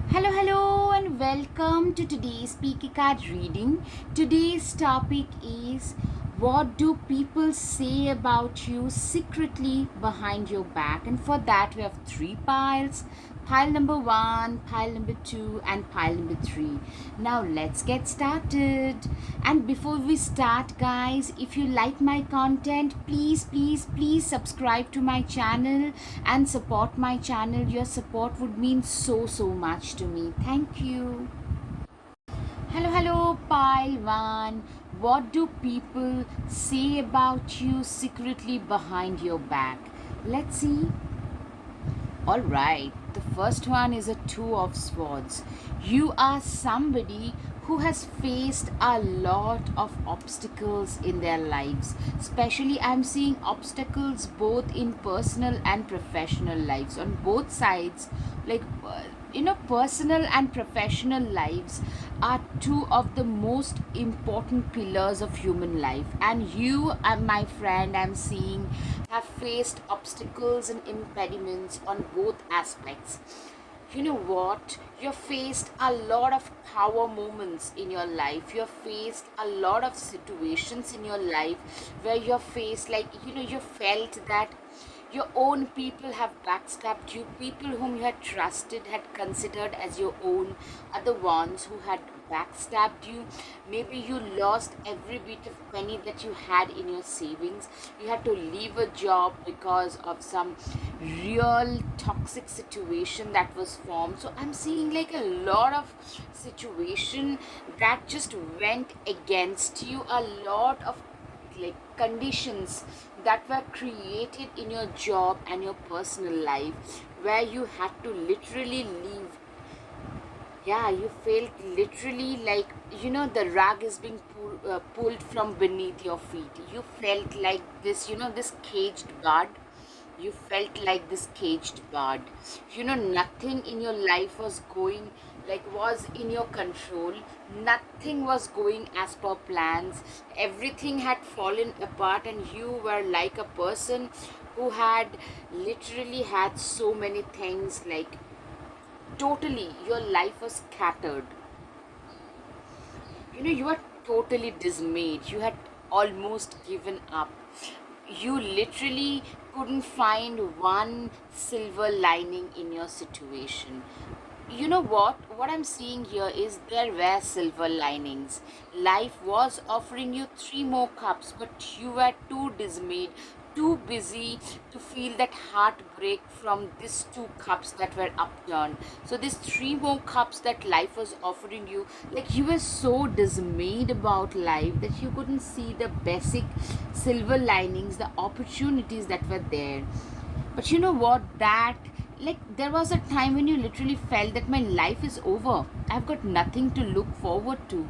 Hello, and welcome to today's Speaky Card reading. Today's topic is what do people say about you secretly behind your back? And for that, we have three piles: pile number one, pile number two, and pile number three. Now, let's get started. And before we start, guys, if you like my content, please subscribe to my channel and support my channel. Your support would mean so much to me. Thank you. Hello, pile one. What do people say about you secretly behind your back? Let's see. All right, the first one is a Two of Swords. You are somebody who has faced a lot of obstacles in their lives. Especially, I'm seeing obstacles both in personal and professional lives on both sides. Like, personal and professional lives are two of the most important pillars of human life, and you, my friend, I'm seeing, have faced obstacles and impediments on both aspects. You know what, you faced a lot of power moments in your life. You faced a lot of situations in your life where you faced, like, you felt that your own people have backstabbed you. People whom you had trusted, had considered as your own, are the ones who had backstabbed you. Maybe you lost every bit of penny that you had in your savings. You had to leave a job because of some real toxic situation that was formed. So I'm seeing like a lot of situation that just went against you. A lot of like conditions that were created in your job and your personal life where you had to literally leave. Yeah, you felt literally like, the rug is being pulled from beneath your feet. You felt like this, this caged bird. You felt like this caged bird. Nothing in your life was going, like, was in your control. Nothing was going as per plans. Everything had fallen apart, and you were like a person who had literally had so many things, like, totally your life was scattered. You were totally dismayed. You had almost given up. You literally couldn't find one silver lining in your situation. You know what I'm seeing here is there were silver linings. Life was offering you three more cups, but you were too dismayed, too busy to feel that heartbreak from these two cups that were upturned. So these three more cups that life was offering you, like, you were so dismayed about life that you couldn't see the basic silver linings, the opportunities that were there. But you know what, that, like, there was a time when you literally felt that my life is over. I've got nothing to look forward to.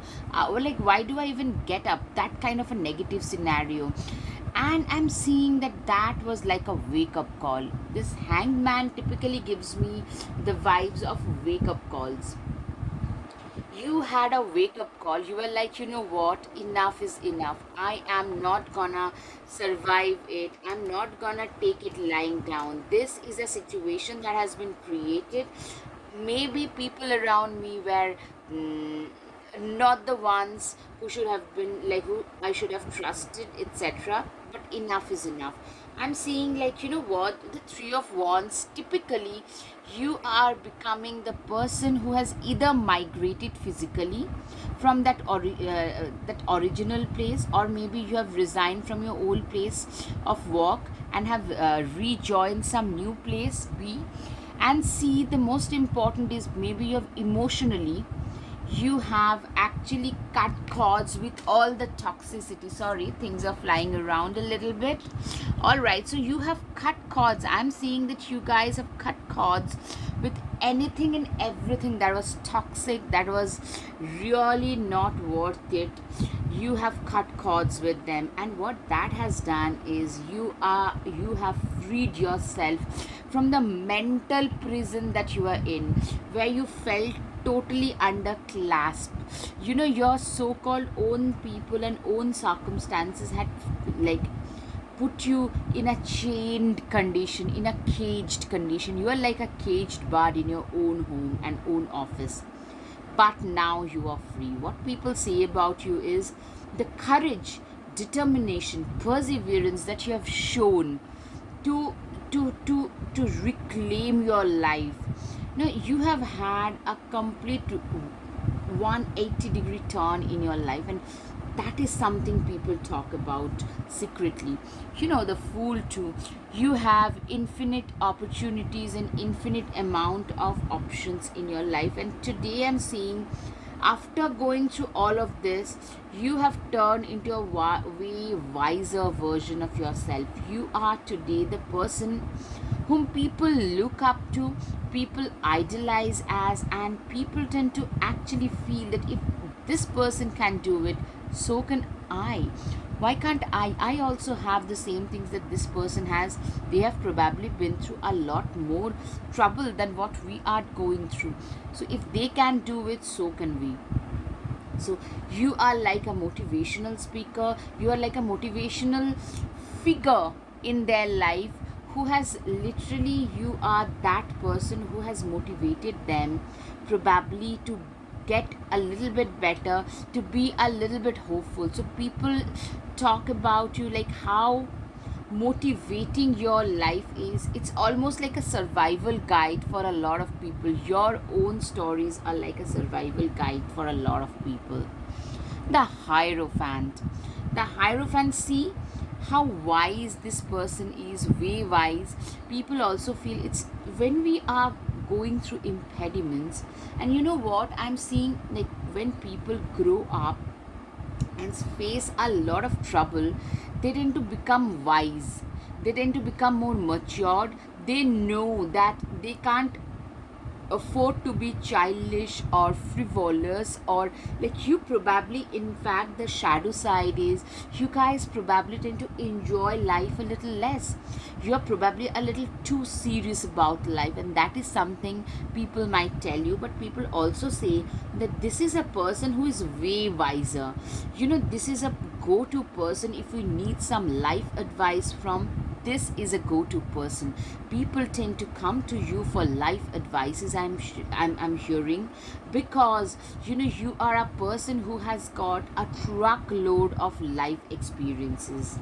Or like, why do I even get up? That kind of a negative scenario. And I'm seeing that was like a wake up call. This hanged man typically gives me the vibes of wake up calls. You had a wake up call. You were like, you know what, enough is enough. I am not gonna survive it. I'm not gonna take it lying down. This is a situation that has been created. Maybe people around me were not the ones who should have been, like, who I should have trusted, etc. But enough is enough. I'm seeing, like, you know what, the Three of Wands, typically you are becoming the person who has either migrated physically from that original place, or maybe you have resigned from your old place of work and have rejoined some new place B. And C, the most important is, maybe you have emotionally, you have actually cut cords with all the toxicity. Sorry, things are flying around a little bit. All right, so you have cut cords. I'm seeing that you guys have cut cords with anything and everything that was toxic, that was really not worth it. You have cut cords with them, and what that has done is you have freed yourself from the mental prison that you are in, where you felt totally under clasp. Your so-called own people and own circumstances had, like, put you in a chained condition, in a caged condition. You are like a caged bird in your own home and own office. But now you are free. What people say about you is the courage, determination, perseverance that you have shown to to reclaim your life. Now you have had a complete 180-degree turn in your life, and that is something people talk about secretly. The fool too. You have infinite opportunities and infinite amount of options in your life, and today I'm seeing, after going through all of this, you have turned into a way wiser version of yourself. You are today the person whom people look up to, people idolize as, and people tend to actually feel that if this person can do it, so can I. Why can't I also have the same things that this person has. They have probably been through a lot more trouble than what we are going through. So if they can do it, so can we. So you are like a motivational speaker, you are like a motivational figure in their life, who has literally, you are that person who has motivated them probably to get a little bit better, to be a little bit hopeful. So people talk about you like how motivating your life is. It's almost like a survival guide for a lot of people. Your own stories are like a survival guide for a lot of people. The Hierophant. The Hierophant, see how wise this person is, way wise. People also feel it's when we are going through impediments, and you know what I'm seeing, like when people grow up and face a lot of trouble, they tend to become wise, they tend to become more matured. They know that they can't afford to be childish or frivolous, or like you probably, in fact the shadow side is you guys probably tend to enjoy life a little less. You're probably a little too serious about life, and that is something people might tell you. But people also say that this is a person who is way wiser. This is a go-to person if we need some life advice from. This is a go-to person. People tend to come to you for life advices. I'm hearing, because you are a person who has got a truckload of life experiences.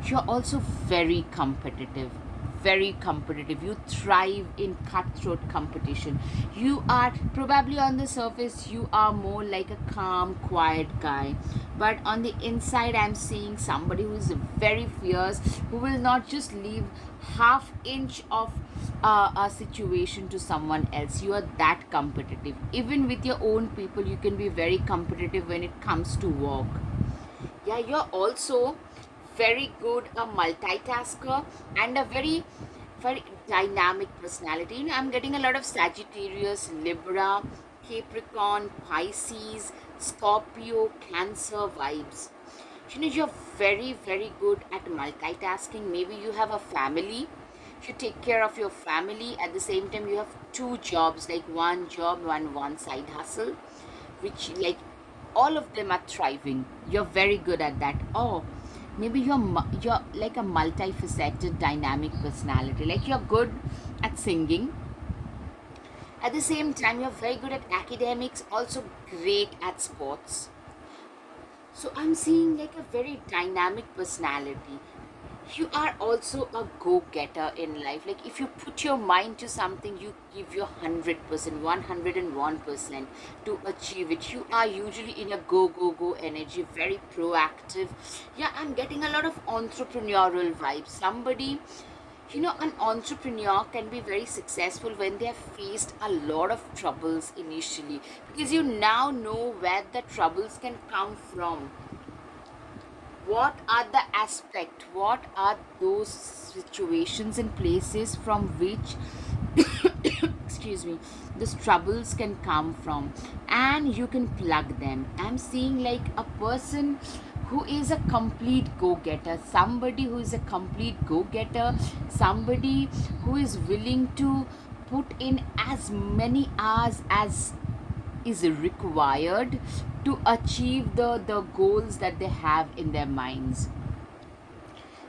You're also very competitive, very competitive. You thrive in cutthroat competition. You are probably, on the surface you are more like a calm, quiet guy, but on the inside I'm seeing somebody who is very fierce, who will not just leave half inch of a situation to someone else. You are that competitive. Even with your own people, you can be very competitive when it comes to work. Yeah, you're also very good a multitasker and a very dynamic personality. I'm getting a lot of Sagittarius, Libra, Capricorn, Pisces, Scorpio, Cancer vibes. You're very good at multitasking. Maybe you have a family, you take care of your family, at the same time you have two jobs, like one job, one side hustle, which, like, all of them are thriving. You're very good at that. Or maybe you're like a multifaceted dynamic personality, like you're good at singing, at the same time you're very good at academics, also great at sports. So I'm seeing like a very dynamic personality. You are also a go-getter in life. Like if you put your mind to something, you give your 100%, 101% to achieve it. You are usually in a go energy, very proactive. Yeah, I'm getting a lot of entrepreneurial vibes. Somebody, an entrepreneur can be very successful when they have faced a lot of troubles initially, because you now know where the troubles can come from. What are the aspect, what are those situations and places from which excuse me, these troubles can come from, and you can plug them. I'm seeing like a person who is a complete go-getter, somebody who is a complete go-getter, somebody who is willing to put in as many hours as is required to achieve the goals that they have in their minds.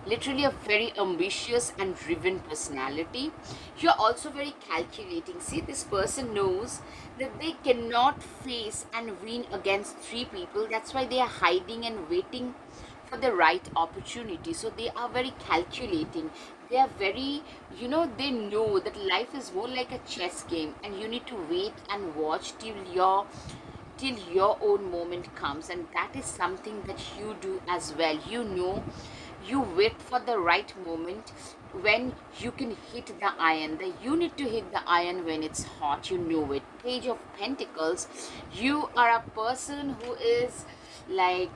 literally a very ambitious and driven personality. You're also very calculating. See, this person knows that they cannot face and win against three people. That's why they are hiding and waiting for the right opportunity. So they are very calculating. They are very, they know that life is more like a chess game, and you need to wait and watch till your own moment comes. And that is something that you do as well. You wait for the right moment when you can hit the iron. That you need to hit the iron when it's hot, you know it. Page of Pentacles, you are a person who is like,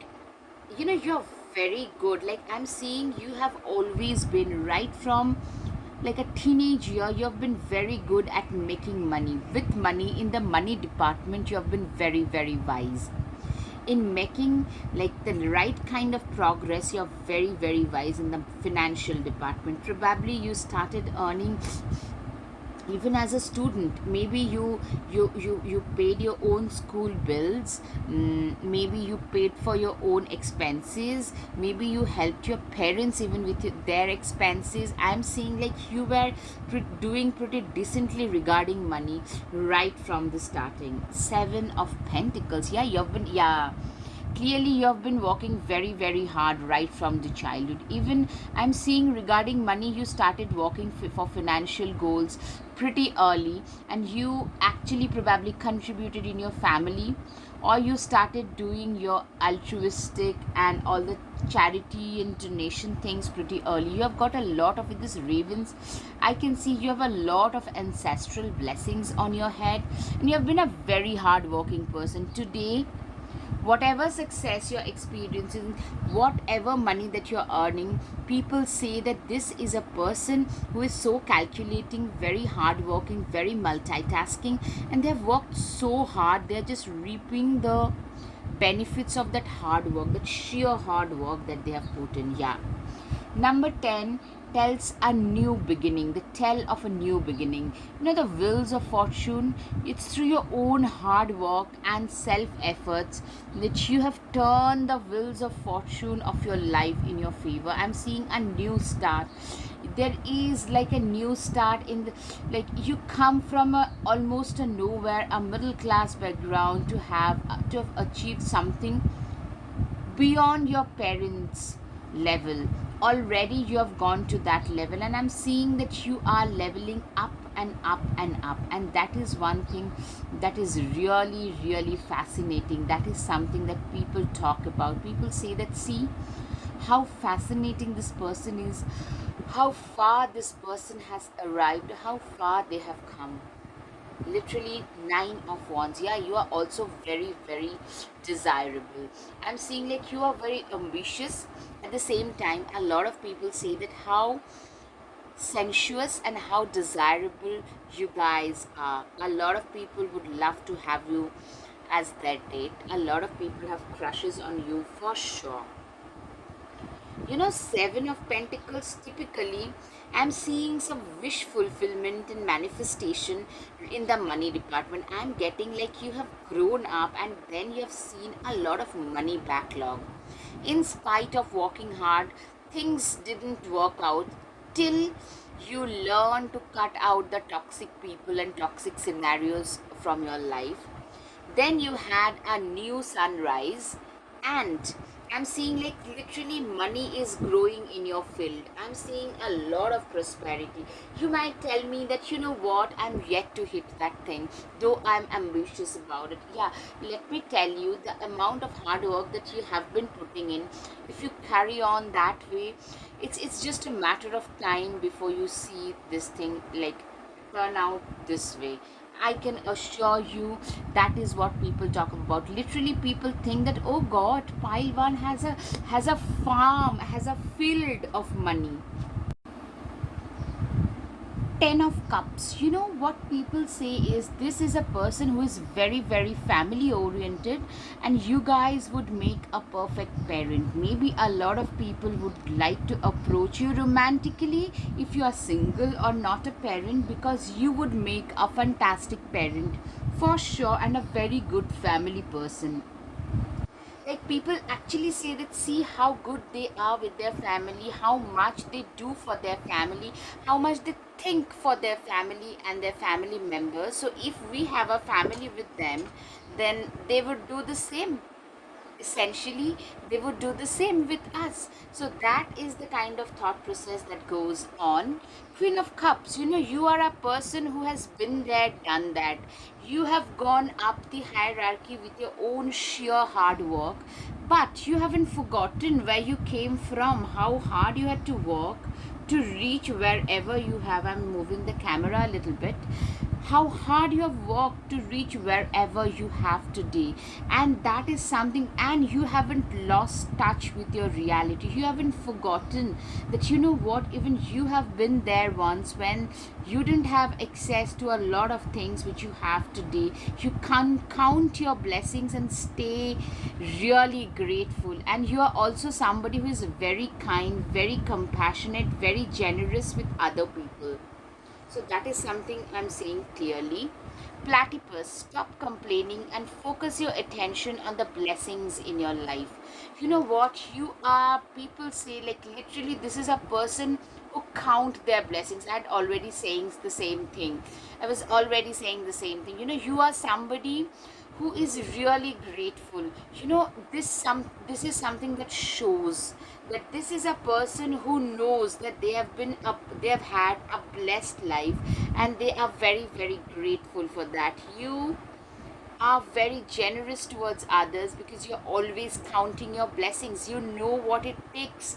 you're very good. Like, I'm seeing you have always been right from like a teenage year. You have been very good at making money. With money, in the money department, you have been very, very wise in making like the right kind of progress. You're very, very wise in the financial department. Probably you started earning even as a student. Maybe you paid your own school bills. Maybe you paid for your own expenses. Maybe you helped your parents even with their expenses. I'm seeing like you were doing pretty decently regarding money right from the starting. Seven of Pentacles, yeah, you've been, yeah, clearly you have been working very, very hard right from the childhood. Even I'm seeing regarding money, you started working for financial goals pretty early, and you actually probably contributed in your family, or you started doing your altruistic and all the charity and donation things pretty early. You have got a lot of this ravens. I can see you have a lot of ancestral blessings on your head, and you have been a very hard working person. Today, whatever success you're experiencing, whatever money that you're earning, people say that this is a person who is so calculating, very hardworking, very multitasking, and they've worked so hard. They're just reaping the benefits of that hard work, that sheer hard work that they have put in. Yeah. Number 10 tells a new beginning, the tell of a new beginning. The wheels of fortune, it's through your own hard work and self efforts that you have turned the wheels of fortune of your life in your favor. I'm seeing a new start. There is like a new start in the, like, you come from a almost a nowhere, a middle class background, to have achieved something beyond your parents level. Already you have gone to that level, and I'm seeing that you are leveling up and up and up. And that is one thing that is really, really fascinating. That is something that people talk about. People say that, see how fascinating this person is, how far this person has arrived, how far they have come. Literally, Nine of Wands, yeah, you are also very, very desirable. I'm seeing like you are very ambitious. At the same time, a lot of people say that how sensuous and how desirable you guys are. A lot of people would love to have you as their date. A lot of people have crushes on you for sure. Seven of Pentacles, typically I'm seeing some wish fulfillment and manifestation in the money department. I'm getting like you have grown up, and then you have seen a lot of money backlog. In spite of working hard, things didn't work out till you learn to cut out the toxic people and toxic scenarios from your life. Then you had a new sunrise, and I'm seeing like literally money is growing in your field. I'm seeing a lot of prosperity. You might tell me that, you know what, I'm yet to hit that thing, though I'm ambitious about it. Yeah, let me tell you, the amount of hard work that you have been putting in, if you carry on that way, it's just a matter of time before you see this thing like turn out this way. I can assure you that is what people talk about. Literally, people think that, oh God, pile one has a farm, has a field of money. Ten of Cups. What people say is this is a person who is very, very family oriented, and you guys would make a perfect parent. Maybe a lot of people would like to approach you romantically if you are single or not a parent, because you would make a fantastic parent for sure, and a very good family person. Like people actually say that, see how good they are with their family, how much they do for their family, how much they think for their family and their family members. So if we have a family with them, then they would do the same. Essentially, they would do the same with us. So that is the kind of thought process that goes on. Queen of Cups, you are a person who has been there, done that. You have gone up the hierarchy with your own sheer hard work, but you haven't forgotten where you came from, how hard you had to work to reach wherever you have. I'm moving the camera a little bit. How hard you have worked to reach wherever you have today. And that is something, and you haven't lost touch with your reality. You haven't forgotten that, you know what, even you have been there once when you didn't have access to a lot of things which you have today. You can count your blessings and stay really grateful. And you are also somebody who is very kind, very compassionate, very generous with other people. So that is something I'm saying clearly. Platypus, stop complaining and focus your attention on the blessings in your life. You know what? You are, people say, like literally, this is a person who count their blessings. I had already saying the same thing. I was already saying the same thing. You are somebody who is really grateful. This is something that shows that this is a person who knows that they have had a blessed life, and they are very, very grateful for that. You are very generous towards others because you're always counting your blessings. You know what it takes,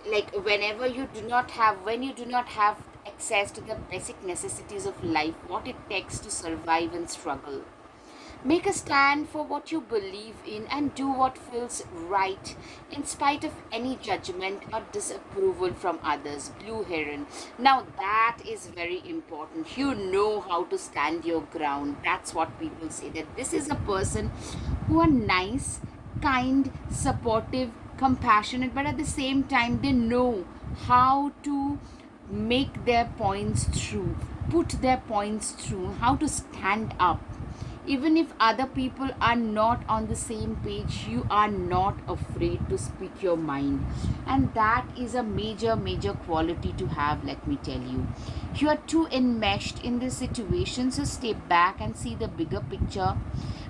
like when you do not have access to the basic necessities of life, what it takes to survive and struggle. Make a stand for what you believe in and do what feels right in spite of any judgment or disapproval from others. Blue Heron. Now that is very important. You know how to stand your ground. That's what people say. That this is a person who are nice, kind, supportive, compassionate, but at the same time they know how to make their points through, put their points through, how to stand up. Even if other people are not on the same page, you are not afraid to speak your mind. And that is a major, major quality to have, let me tell you. You are too enmeshed in this situation, so stay back and see the bigger picture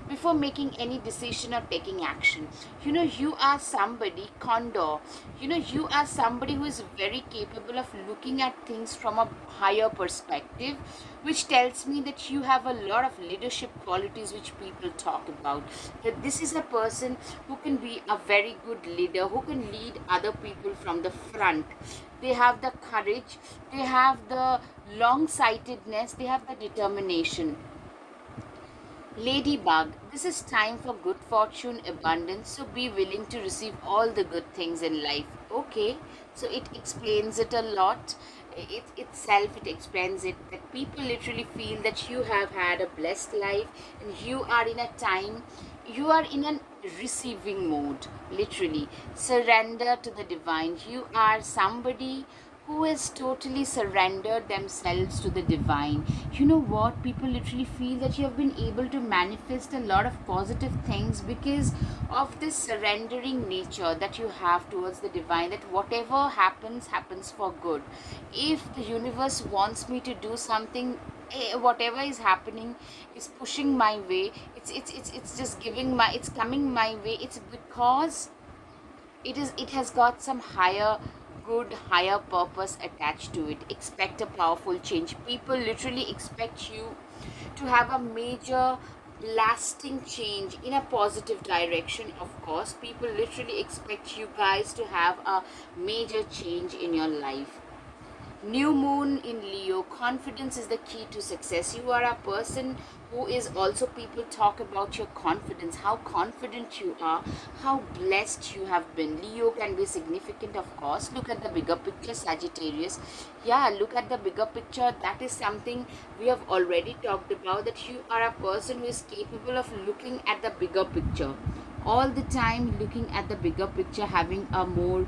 before making any decision or taking action. You are somebody, Condor, you are somebody who is very capable of looking at things from a higher perspective, which tells me that you have a lot of leadership qualities which people talk about. That this is a person who can be a very good leader, who can lead other people from the front. They have the courage, they have the long sightedness, they have the determination. Ladybug, this is time for good fortune, abundance, so be willing to receive all the good things in life. Okay, so it explains it a lot. It explains it that people literally feel that you have had a blessed life, and you are in a time, you are in a receiving mode, literally. Surrender to the divine. You are somebody who has totally surrendered themselves to the divine. You know what? People literally feel that you have been able to manifest a lot of positive things because of this surrendering nature that you have towards the divine, that whatever happens, happens for good. If the universe wants me to do something, whatever is happening is pushing my way, it's just giving my, it's coming my way, it's because it has got some higher good, higher purpose attached to it. Expect a powerful change. People literally expect you to have a major lasting change in a positive direction. Of course, people literally expect you guys to have a major change in your life. New moon in Leo, confidence is the key to success. You are a person who is also, people talk about your confidence, how confident you are, how blessed you have been. Leo can be significant, of course. Look at the bigger picture, Sagittarius. Yeah, look at the bigger picture. That is something we have already talked about, that you are a person who is capable of looking at the bigger picture all the time, looking at the bigger picture, having a more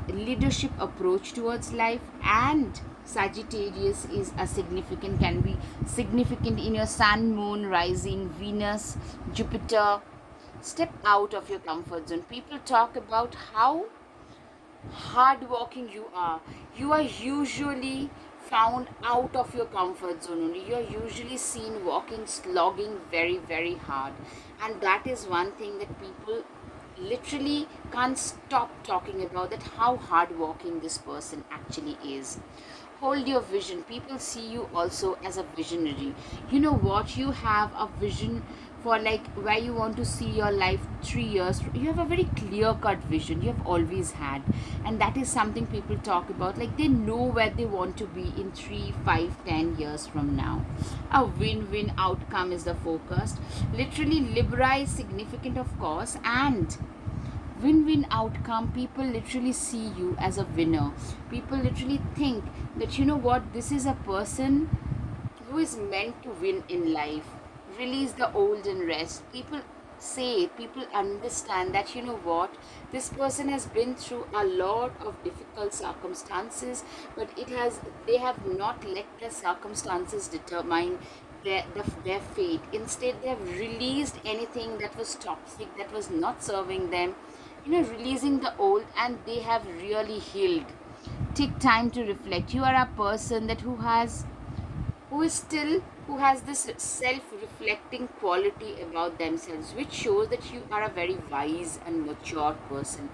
leadership approach towards life. And Sagittarius is a significant, can be significant in your sun, moon, rising, Venus, Jupiter. Step out of your comfort zone. People talk about how hardworking you are. You are usually found out of your comfort zone only. You are usually seen walking, slogging very, very hard. And that is one thing that people literally can't stop talking about, that how hardworking this person actually is. Hold your vision. People see you also as a visionary. You know what? You have a vision for like where you want to see your life 3 years. You have a very clear cut vision. You have always had, and that is something people talk about. Like they know where they want to be in 3, 5, 10 years from now. A win-win outcome is the focus. Literally, Libra is significant, of course, and win-win outcome. People literally see you as a winner. People literally think that, you know what, this is a person who is meant to win in life. Release the old and rest. People understand that, you know what, this person has been through a lot of difficult circumstances, but they have not let the circumstances determine their fate. Instead, they have released anything that was toxic, that was not serving them, releasing the old, and they have really healed. Take time to reflect. You are a person that who has this self-reflecting quality about themselves, which shows that you are a very wise and mature person.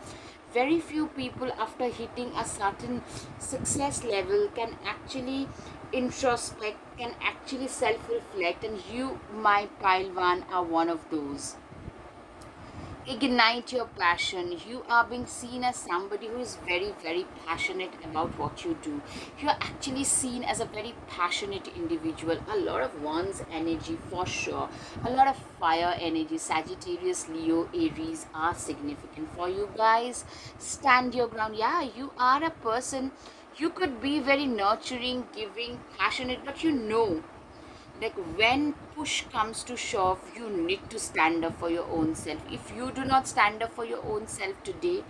Very few people, after hitting a certain success level, can actually introspect, can actually self-reflect, and you, my pile one, are one of those. Ignite your passion. You are being seen as somebody who is very, very passionate about what you do. You are actually seen as a very passionate individual. A lot of one's energy, for sure. A lot of fire energy. Sagittarius, Leo, Aries are significant for you guys. Stand your ground. Yeah, you are a person. You could be very nurturing, giving, passionate, but like when push comes to shove, you need to stand up for your own self. If you do not stand up for your own self today,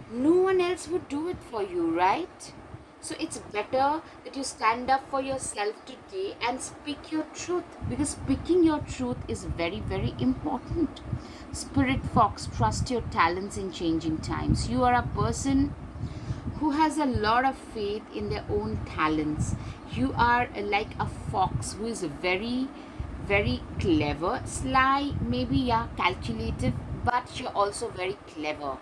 no one else would do it for you, right? So it's better that you stand up for yourself today and speak your truth, because speaking your truth is very, very important. Spirit Fox, trust your talents in changing times. You are a person who has a lot of faith in their own talents. You are like a fox who is very, very clever, sly, maybe, yeah, calculative, but you're also very clever.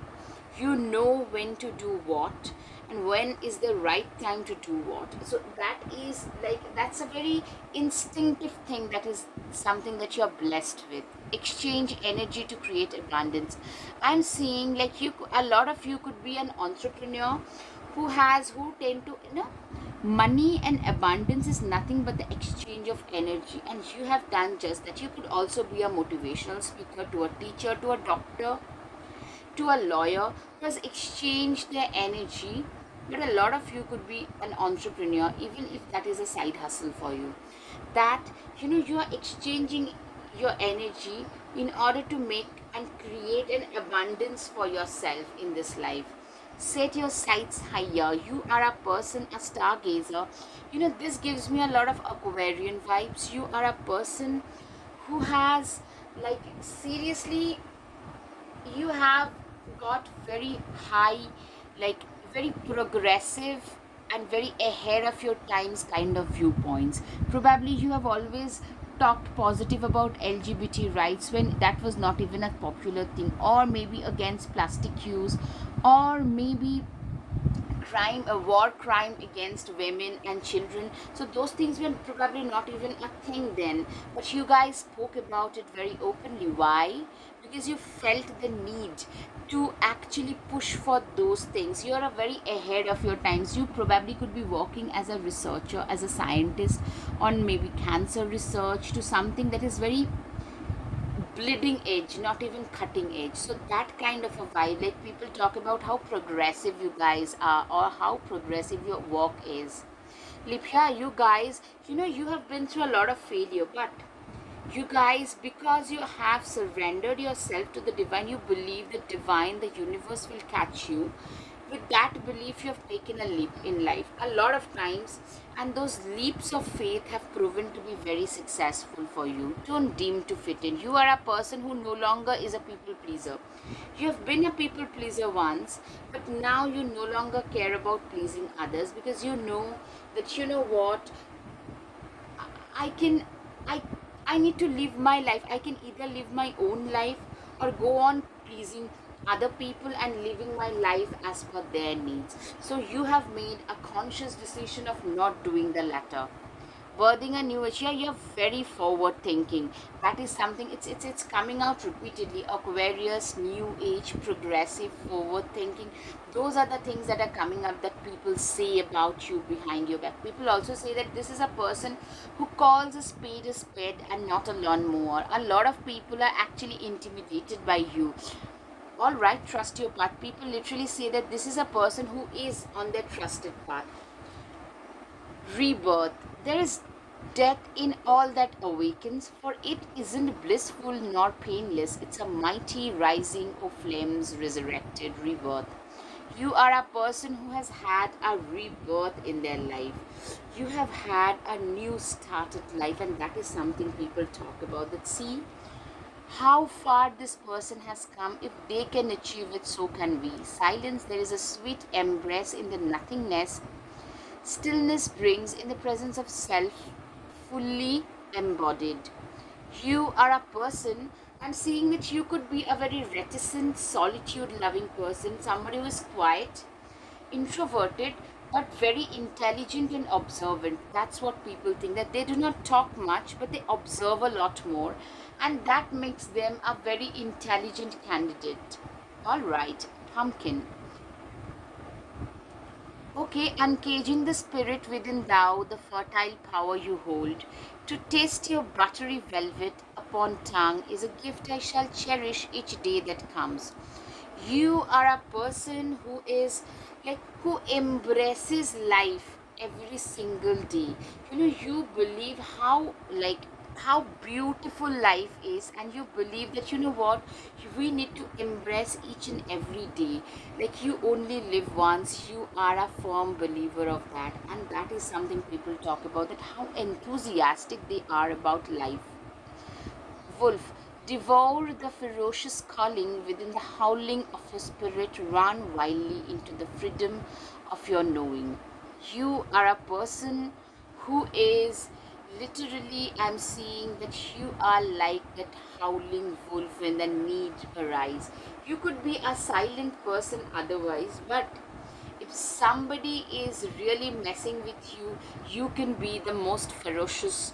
You know when to do what and when is the right time to do what. So that's a very instinctive thing, that is something that you're blessed with. Exchange energy to create abundance. I'm seeing like a lot of you could be an entrepreneur who tend to, money and abundance is nothing but the exchange of energy, and you have done just that. You could also be a motivational speaker, to a teacher, to a doctor, to a lawyer, who has exchanged their energy. But a lot of you could be an entrepreneur, even if that is a side hustle for you, that you are exchanging your energy in order to make and create an abundance for yourself in this life. Set your sights higher. You are a person, a stargazer. This gives me a lot of Aquarian vibes. You are a person who has, like, seriously, you have got very high, like very progressive and very ahead of your times kind of viewpoints. Probably you have always talked positive about LGBT rights when that was not even a popular thing, or maybe against plastic use, or maybe a war crime against women and children. So those things were probably not even a thing then, but you guys spoke about it very openly. Why? Because you felt the need to actually push for those things. You are a very ahead of your times. You probably could be working as a researcher, as a scientist, on maybe cancer research, to something that is very bleeding edge, not even cutting edge. So that kind of a vibe, like people talk about how progressive you guys are, or how progressive your work is. Lipia, you guys, you have been through a lot of failure, but you guys, because you have surrendered yourself to the divine, you believe the divine, the universe will catch you. With that belief, you have taken a leap in life a lot of times, and those leaps of faith have proven to be very successful for you. Don't deem to fit in. You are a person who no longer is a people pleaser. You have been a people pleaser once, but now you no longer care about pleasing others, because you know that, you know what, I can I I need to live my life. I can either live my own life or go on pleasing other people and living my life as per their needs. So you have made a conscious decision of not doing the latter. Birthing a new age, yeah, you're very forward thinking. That is something, it's coming out repeatedly. Aquarius, new age, progressive, forward thinking, those are the things that are coming up that people say about you behind your back. People also say that this is a person who calls a spade and not a lawnmower. A lot of people are actually intimidated by you. All right, trust your path. People literally say that this is a person who is on their trusted path. Rebirth. There is death in all that awakens, for it isn't blissful nor painless. It's a mighty rising of flames, resurrected rebirth. You are a person who has had a rebirth in their life. You have had a new started life, and that is something people talk about. That, see how far this person has come. If they can achieve it, so can we. Silence, there is a sweet embrace in the nothingness. Stillness brings in the presence of self fully embodied. You are a person, I'm seeing that you could be a very reticent, solitude loving person, somebody who is quiet, introverted, but very intelligent and observant. That's what people think, that they do not talk much, but they observe a lot more, and that makes them a very intelligent candidate. All right, pumpkin. Okay, uncaging the spirit within thou, the fertile power you hold. To taste your buttery velvet upon tongue is a gift I shall cherish each day that comes. You are a person who is like, who embraces life every single day. You know, you believe how, like, how beautiful life is, and you believe that, you know what, we need to embrace each and every day. Like, you only live once. You are a firm believer of that, and that is something people talk about, that how enthusiastic they are about life. Wolf, devour the ferocious calling within the howling of your spirit, run wildly into the freedom of your knowing. You are a person who is literally, I'm seeing that you are like that howling wolf when the need arise. You could be a silent person otherwise, but if somebody is really messing with you, you can be the most ferocious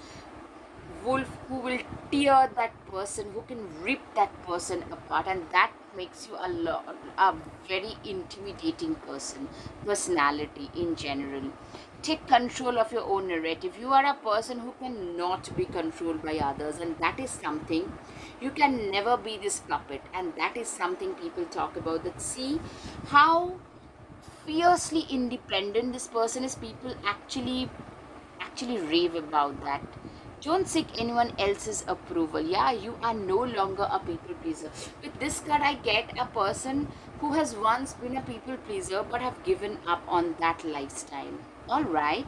wolf who will tear that person, who can rip that person apart, and that makes you a very intimidating personality in general. Take control of your own narrative. You are a person who cannot be controlled by others, and that is something, you can never be this puppet, and that is something people talk about. That, see how fiercely independent this person is. People actually rave about that. Don't seek anyone else's approval. Yeah, you are no longer a people pleaser. With this card, I get a person who has once been a people pleaser but have given up on that lifestyle. All right.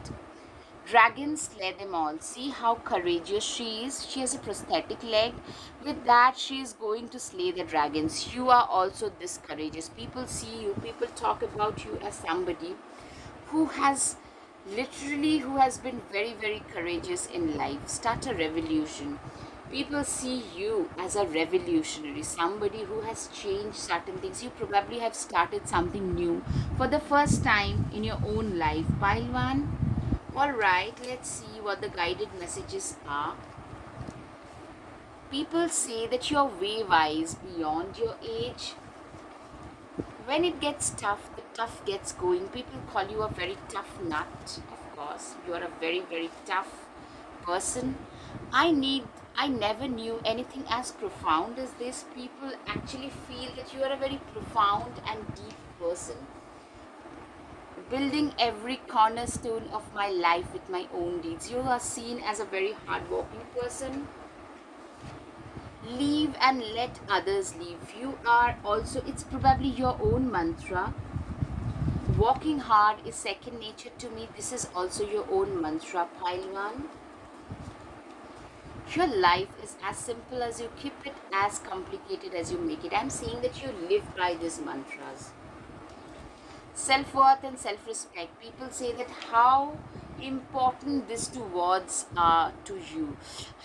Dragons slay them all. See how courageous she is. She has a prosthetic leg. With that, she is going to slay the dragons. You are also this courageous. People see you, people talk about you as somebody who has who has been very courageous in life. Start a revolution. People see you as a revolutionary, somebody who has changed certain things. You probably have started something new for the first time in your own life. Pile one. All right, let's see what the guided messages are. People say that you're way wise beyond your age. When it gets tough, the tough gets going. People call you a very tough nut. Of course, you are a very tough person. I never knew anything as profound as this. People actually feel that you are a very profound and deep person. Building every cornerstone of my life with my own deeds. You are seen as a very hardworking person. Leave and let others leave. You are also, it's probably your own mantra. Working hard is second nature to me. This is also your own mantra, pile one. Your life is as simple as you keep it, as complicated as you make it. I'm saying that you live by these mantras. Self-worth and self-respect. People say that how important these two words are to you.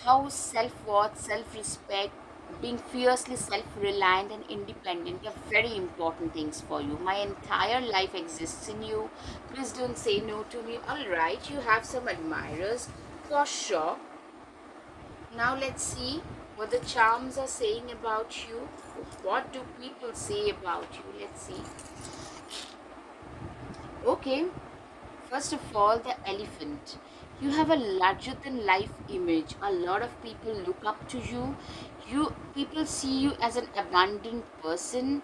How self-worth, self-respect, being fiercely self-reliant and independent are very important things for you. My entire life exists in you. Please don't say no to me. All right, you have some admirers for sure. Now let's see what the charms are saying about you. What do people say about you? Let's see. Okay, first of all, the elephant. You have a larger than life image. A lot of people look up to you. People see you as an abundant person.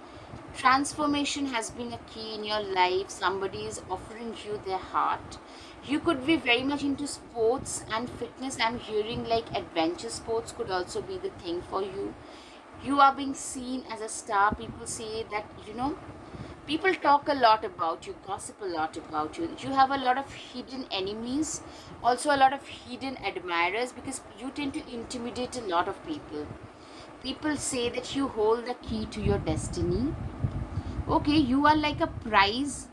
Transformation has been a key in your life. Somebody is offering you their heart. You could be very much into sports and fitness. I'm hearing like adventure sports could also be the thing for you. You are being seen as a star. People say that, people talk a lot about you, gossip a lot about you. You have a lot of hidden enemies, also a lot of hidden admirers, because you tend to intimidate a lot of people. People say that you hold the key to your destiny. Okay, you are like a prize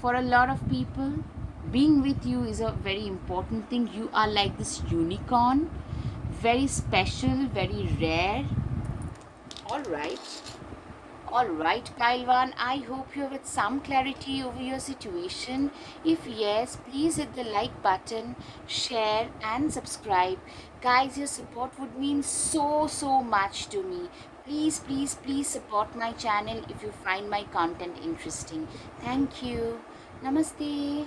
for a lot of people. Being with you is a very important thing. You are like this unicorn, very special, very rare. All right. All right, Pailwan, I hope you have had some clarity over your situation. If yes, please hit the like button, share and subscribe. Guys, your support would mean so much to me. Please support my channel if you find my content interesting. Thank you. Namaste.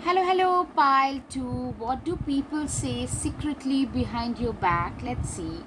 Hello, Pile 2. What do people say secretly behind your back? Let's see.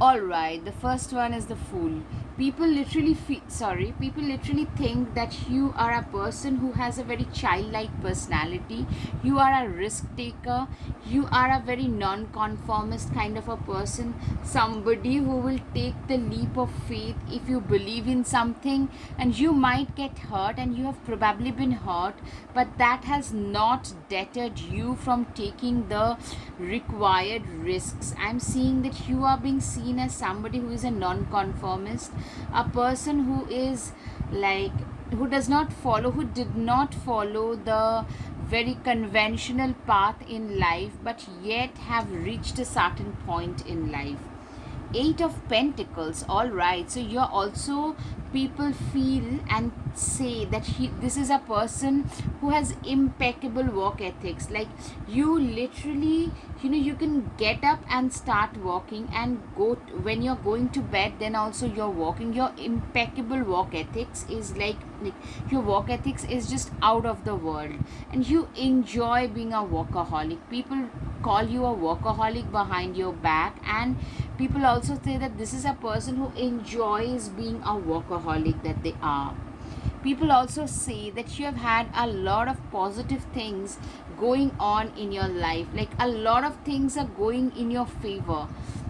Alright, the first one is the fool. People literally think that you are a person who has a very childlike personality. You are a risk taker. You are a very non-conformist kind of a person. Somebody who will take the leap of faith if you believe in something, and you might get hurt, and you have probably been hurt, but that has not deterred you from taking the required risks. I'm seeing that you are being seen as somebody who is a non-conformist, a person who is like who did not follow the very conventional path in life, but yet have reached a certain point in life. Eight of Pentacles. All right, so you're also, people feel and say that this is a person who has impeccable work ethics. Like, you literally, you can get up and start walking and when you're going to bed, then also you're walking. Your impeccable work ethics is like your work ethics is just out of the world, and you enjoy being a workaholic. People call you a workaholic behind your back, and people also say that this is a person who enjoys being a workaholic that they are. People also say that you have had a lot of positive things going on in your life, like a lot of things are going in your favor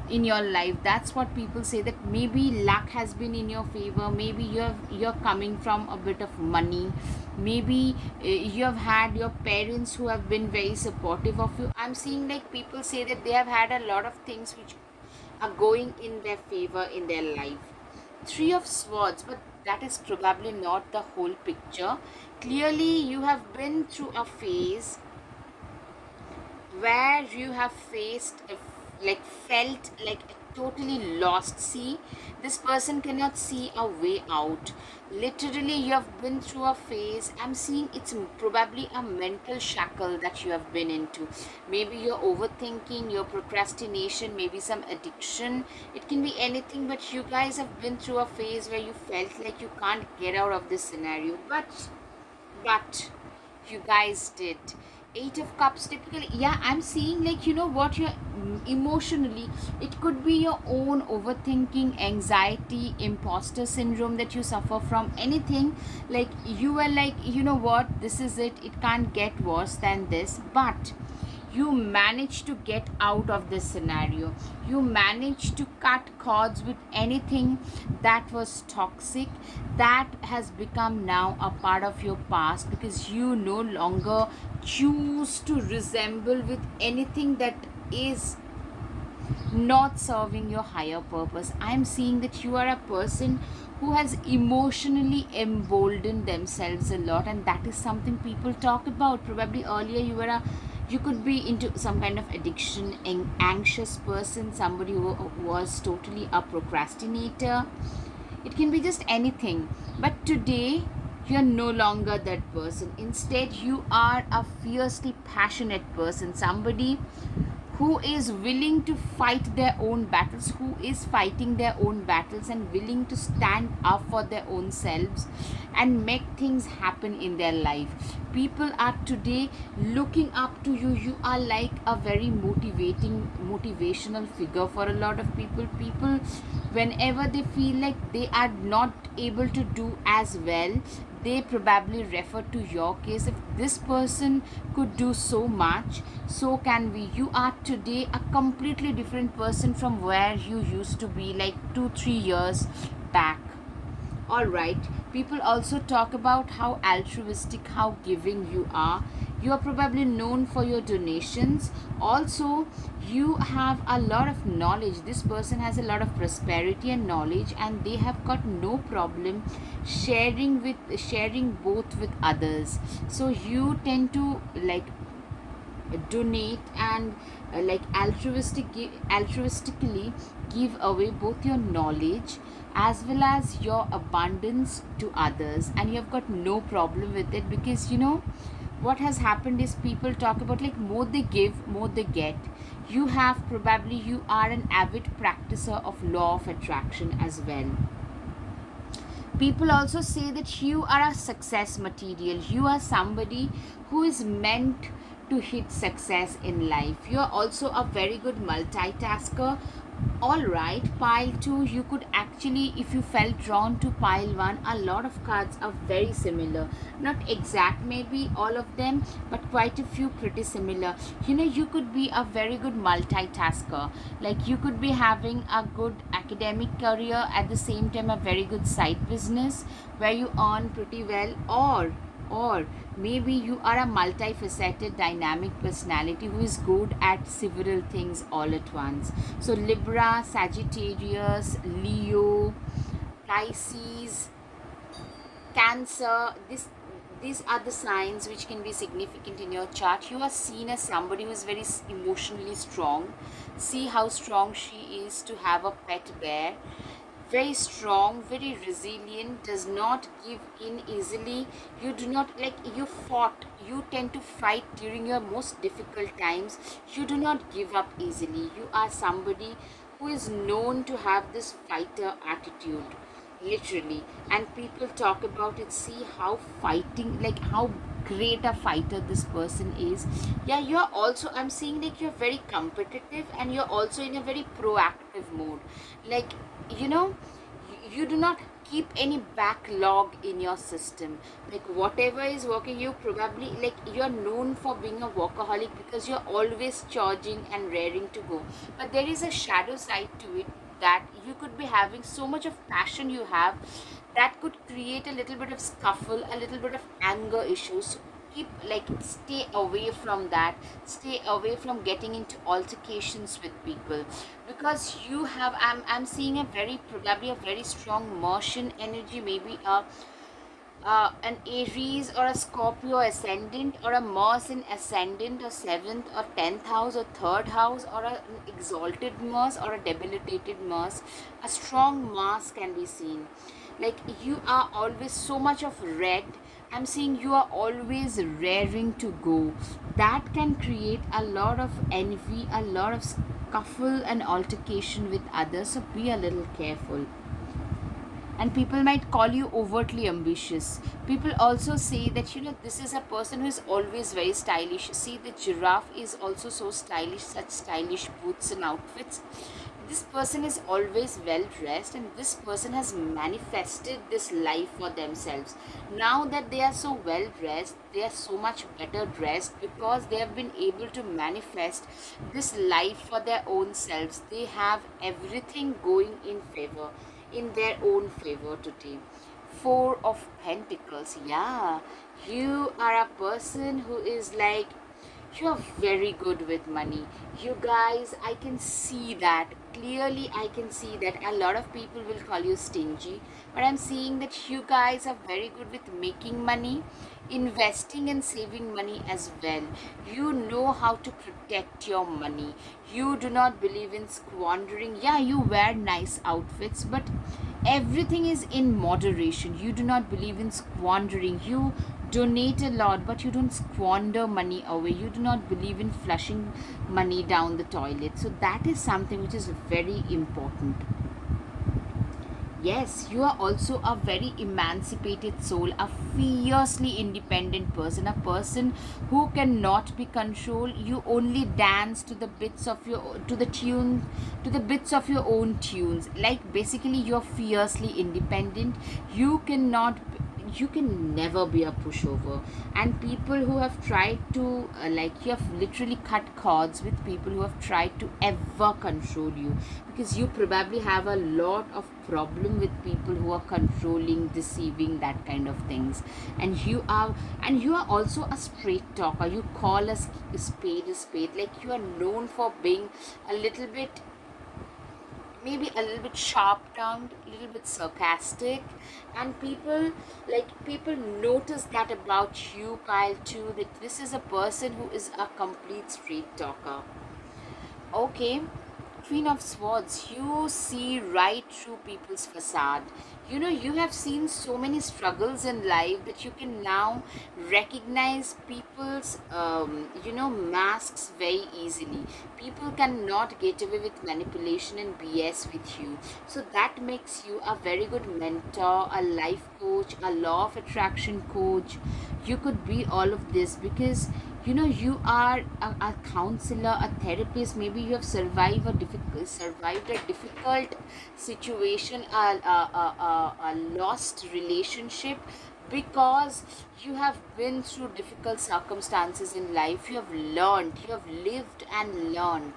in your life. That's what people say, that maybe luck has been in your favor. Maybe you're coming from a bit of money. Maybe you have had your parents who have been very supportive of you. I'm seeing like people say that they have had a lot of things which are going in their favor in their life. Three of Swords, but that is probably not the whole picture. Clearly, you have been through a phase where you have felt like totally lost. See, this person cannot see a way out. Literally, you have been through a phase. I'm seeing it's probably a mental shackle that you have been into. Maybe you're overthinking, your procrastination, maybe some addiction. It can be anything, but you guys have been through a phase where you felt like you can't get out of this scenario. But you guys did. Eight of Cups, typically, yeah, I'm seeing like, what you're emotionally, it could be your own overthinking, anxiety, imposter syndrome that you suffer from. Anything, like you are like, what, this is it can't get worse than this. But You manage to get out of this scenario. You manage to cut cords with anything that was toxic, that has become now a part of your past, because you no longer choose to resemble with anything that is not serving your higher purpose. I'm seeing that you are a person who has emotionally emboldened themselves a lot, and that is something people talk about. Probably earlier you could be into some kind of addiction, an anxious person, somebody who was totally a procrastinator. It can be just anything. But today, you're no longer that person. Instead, you are a fiercely passionate person, somebody who is willing to fight their own battles, who is fighting their own battles and willing to stand up for their own selves and make things happen in their life. People are today looking up to you. You are like a very motivational figure for a lot of people. People, whenever they feel like they are not able to do as well, they probably refer to your case. If this person could do so much, so can we. You are today a completely different person from where you used to be like 2 3 years back. All right. People also talk about how altruistic, how giving you are. You are probably known for your donations. Also, you have a lot of knowledge. This person has a lot of prosperity and knowledge, and they have got no problem sharing both with others. So you tend to like donate and altruistically give away both your knowledge as well as your abundance to others, and you've got no problem with it, because you know what has happened is people talk about like more they give, more they get. You are an avid practicer of law of attraction as well. People also say that you are a success material. You are somebody who is meant to hit success in life. You are also a very good multitasker. All right, pile 2, you could actually, if you felt drawn to pile 1, a lot of cards are very similar. Not exact, maybe all of them, but quite a few pretty similar. You know, you could be a very good multitasker. Like, you could be having a good academic career, at the same time, a very good side business where you earn pretty well, or maybe you are a multifaceted dynamic personality who is good at several things all at once. So Libra, Sagittarius, Leo, Pisces, Cancer, these are the signs which can be significant in your chart. You are seen as somebody who is very emotionally strong. See how strong she is to have a pet bear. Very strong, very resilient, does not give in easily. You do not like, you tend to fight during your most difficult times. You do not give up easily. You are somebody who is known to have this fighter attitude, literally. And people talk about it. See how fighting, like how great a fighter this person is. Yeah, you're also, I'm seeing like you're very competitive, and you're also in a very proactive mode. Like, you know, you do not keep any backlog in your system. Like whatever is working, you probably, like, you're known for being a workaholic because you're always charging and raring to go. But there is a shadow side to it, that you could be having so much of passion you have, that could create a little bit of scuffle, a little bit of anger issues. Keep, like, stay away from that. Stay away from getting into altercations with people, because you have, I'm seeing a very, probably a very strong Martian energy, maybe an Aries or a Scorpio ascendant, or a Mars in ascendant or seventh or 10th house or third house, or an exalted Mars or a debilitated Mars. A strong Mars can be seen. Like, you are always so much of red. I'm seeing you are always raring to go. That can create a lot of envy, a lot of scuffle and altercation with others. So be a little careful. And people might call you overtly ambitious. People also say that, you know, this is a person who is always very stylish. See, the giraffe is also so stylish, such stylish boots and outfits. This person is always well dressed, and this person has manifested this life for themselves. Now that they are so well dressed, they are so much better dressed because they have been able to manifest this life for their own selves. They have everything going in favor, in their own favor today. Four of Pentacles. Yeah, you are a person who is like, you're very good with money. You guys, I can see that. Clearly, I can see that. A lot of people will call you stingy, but I'm seeing that you guys are very good with making money, investing and saving money as well. You know how to protect your money. You do not believe in squandering. Yeah, you wear nice outfits, but everything is in moderation. You do not believe in squandering. You donate a lot, but you don't squander money away. You do not believe in flushing money down the toilet. So that is something which is very important. Yes, you are also a very emancipated soul, a fiercely independent person, a person who cannot be controlled. You only dance to the bits of your to the tune to the bits of your own tunes. Like basically you're fiercely independent. You can never be a pushover. And people who have tried to like, you have literally cut cords with people who have tried to ever control you, because you probably have a lot of problem with people who are controlling, deceiving, that kind of things. And you are also a straight talker. You call a spade. Like, you are known for being a little bit, maybe a little bit sharp tongued, a little bit sarcastic, and people notice that about you, Kyle, too, that this is a person who is a complete straight talker. Okay, Queen of Swords, you see right through people's facade. You have seen so many struggles in life that you can now recognize people's, masks very easily. People cannot get away with manipulation and BS with you. So that makes you a very good mentor, a life coach, a law of attraction coach. You could be all of this because you are a counselor, a therapist. Maybe you have survived a difficult situation, a lost relationship, because you have been through difficult circumstances in life. You have lived and learned.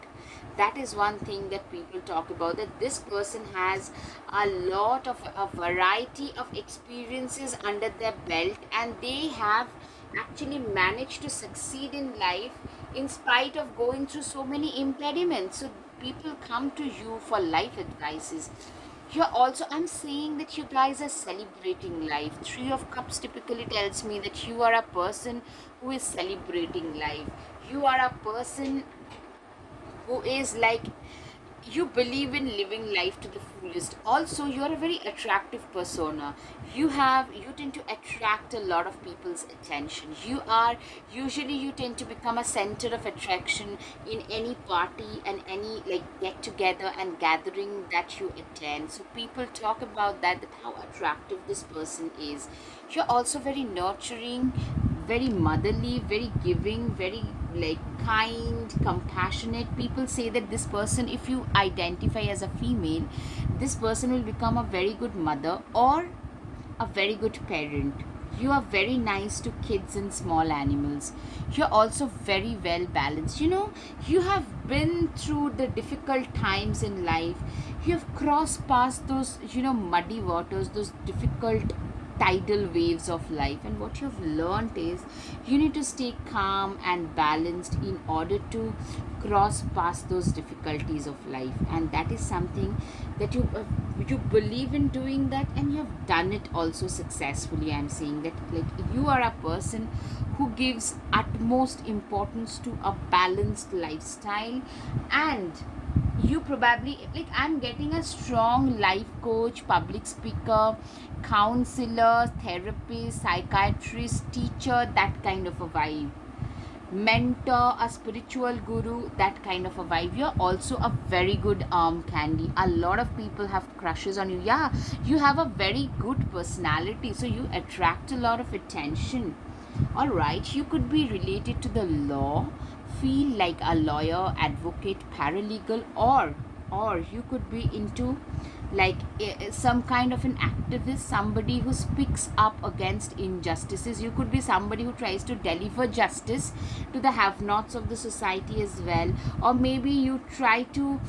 That is one thing that people talk about, that this person has a variety of experiences under their belt, and they have actually managed to succeed in life in spite of going through so many impediments. So people come to you for life advices. I'm saying that you guys are celebrating life. Three of Cups typically tells me that you are a person who is celebrating life. You are a person who is like, you believe in living life to the fullest. Also, you're a very attractive persona. You tend to attract a lot of people's attention. You tend to become a center of attraction in any party and any like get together and gathering that you attend. So people talk about that how attractive this person is. You're also very nurturing, very motherly, very giving, very like kind, compassionate. People say that this person, if you identify as a female, this person will become a very good mother or a very good parent. You are very nice to kids and small animals. You're also very well balanced. You have been through the difficult times in life. You have crossed past those, muddy waters, those difficult tidal waves of life, and what you've learned is you need to stay calm and balanced in order to cross past those difficulties of life. And that is something that you believe in doing that, and you have done it also successfully. I'm saying that, like, you are a person who gives utmost importance to a balanced lifestyle. And you probably, like, I'm getting a strong life coach, public speaker, counselor, therapist, psychiatrist, teacher, that kind of a vibe, mentor, a spiritual guru, that kind of a vibe. You're also a very good candy. A lot of people have crushes on you. Yeah, you have a very good personality, so you attract a lot of attention. All right, you could be related to the law, feel like a lawyer, advocate, paralegal, or or you could be into like some kind of an activist, somebody who speaks up against injustices. You could be somebody who tries to deliver justice to the have nots of the society as well, or maybe you try to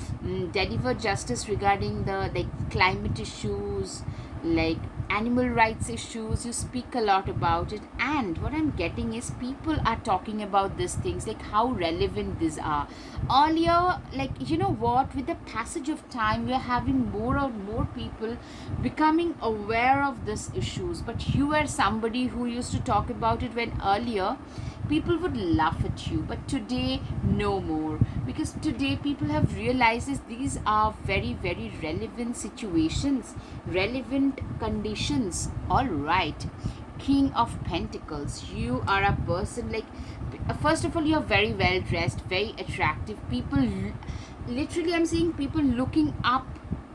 deliver justice regarding the like climate issues, like animal rights issues. You speak a lot about it, and what I'm getting is people are talking about these things, like how relevant these are. Earlier, like, you know what, with the passage of time, we are having more and more people becoming aware of these issues. But you were somebody who used to talk about it when earlier people would laugh at you, but today no more, because today people have realized is these are very very relevant situations, relevant conditions. All right, King of Pentacles, you are a person like, first of all, you're very well dressed, very attractive. People literally, I'm seeing people looking up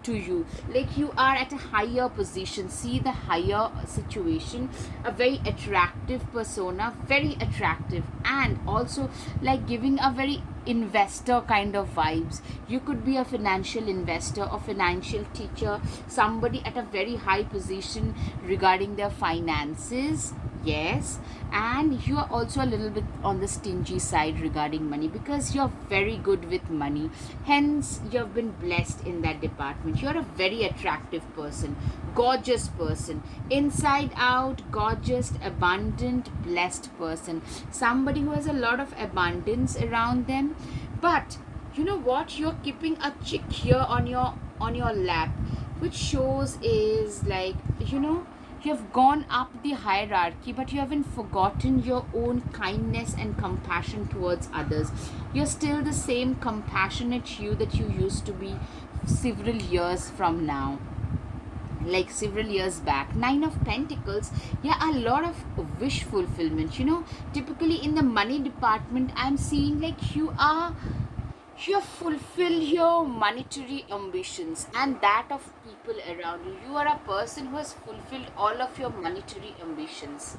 to you, like you are at a higher position. See the higher situation, a very attractive persona, very attractive, and also like giving a very investor kind of vibes. You could be a financial investor or financial teacher, somebody at a very high position regarding their finances. Yes, and you are also a little bit on the stingy side regarding money, because you're very good with money, hence you've been blessed in that department. You're a very attractive person, gorgeous person, inside out, gorgeous, abundant, blessed person, somebody who has a lot of abundance around them. But you know what, you're keeping a chick here on your lap, which shows is like, you know, you have gone up the hierarchy, but you haven't forgotten your own kindness and compassion towards others. You're still the same compassionate you that you used to be several years from now, like several years back. Nine of Pentacles, yeah, a lot of wish fulfillment. You know, typically in the money department, I'm seeing like you have fulfilled your monetary ambitions and that of people around you. You are a person who has fulfilled all of your monetary ambitions.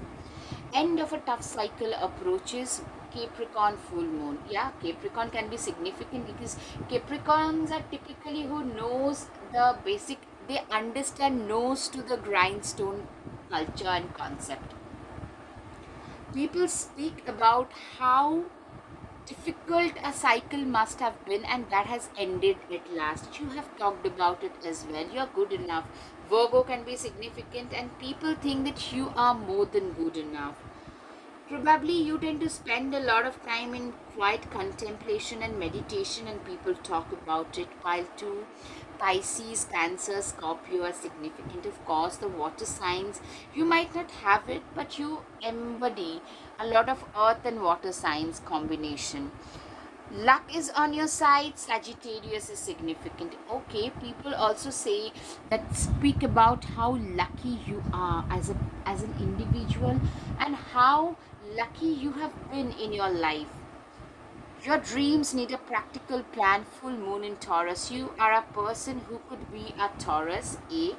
End of a tough cycle approaches. Capricorn full moon. Yeah, Capricorn can be significant because Capricorns are typically who knows the basic, they understand nose to the grindstone culture and concept. People speak about how difficult a cycle must have been, and that has ended at last. You have talked about it as well. You're good enough. Virgo can be significant, and people think that you are more than good enough. Probably you tend to spend a lot of time in quiet contemplation and meditation, and people talk about it. While two Pisces, Cancer, Scorpio are significant. Of course, the water signs, you might not have it, but you embody a lot of earth and water signs combination. Luck is on your side. Sagittarius is significant. Okay, people also say that, speak about how lucky you are as an individual and how lucky you have been in your life. Your dreams need a practical plan. Full moon in Taurus. You are a person who could be a Taurus, A.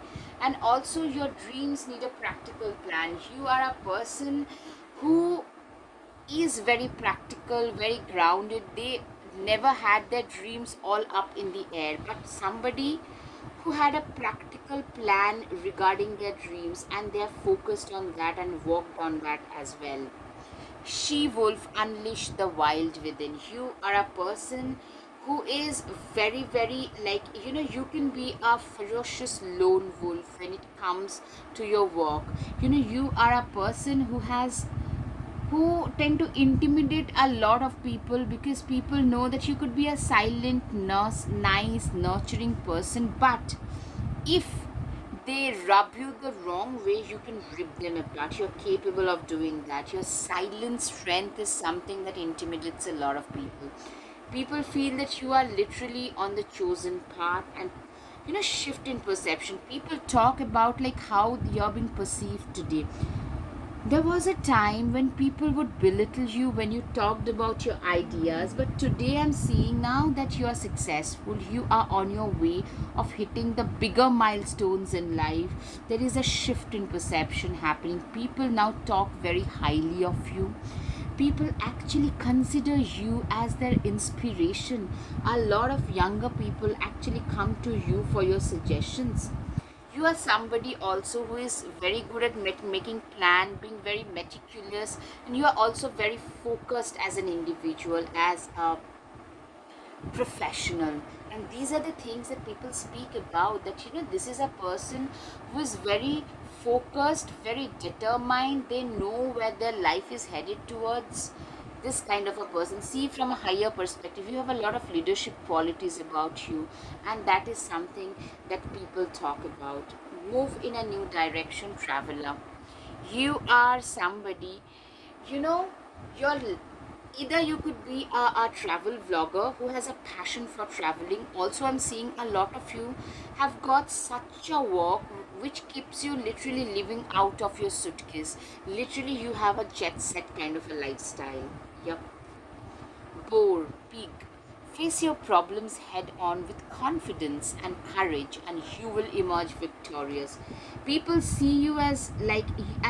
And also, your dreams need a practical plan. You are a person who is very practical, very grounded. They never had their dreams all up in the air, but somebody who had a practical plan regarding their dreams, and they are focused on that and worked on that as well. She wolf, unleash the wild within. You are a person who is very very like, you know, you can be a ferocious lone wolf when it comes to your work. You know, you are a person who tend to intimidate a lot of people, because people know that you could be a silent, nice, nurturing person, but if they rub you the wrong way, you can rip them apart. You're capable of doing that. Your silent strength is something that intimidates a lot of people. People feel that you are literally on the chosen path, and you know, shift in perception. People talk about like how you're being perceived today. There was a time when people would belittle you when you talked about your ideas, but today I'm seeing now that you are successful. You are on your way of hitting the bigger milestones in life. There is a shift in perception happening. People now talk very highly of you. People actually consider you as their inspiration. A lot of younger people actually come to you for your suggestions. You are somebody also who is very good at making plan, being very meticulous, and you are also very focused as an individual, as a professional. And these are the things that people speak about, that this is a person who is very focused, very determined, they know where their life is headed towards. This kind of a person, see from a higher perspective, you have a lot of leadership qualities about you, and that is something that people talk about. Move in a new direction, traveler. You are somebody, you know you're either you could be a travel vlogger who has a passion for traveling. Also, I'm seeing a lot of you have got such a work which keeps you literally living out of your suitcase. Literally, you have a jet set kind of a lifestyle. Yep. Bore, pig. Face your problems head on with confidence and courage, and you will emerge victorious. People see you as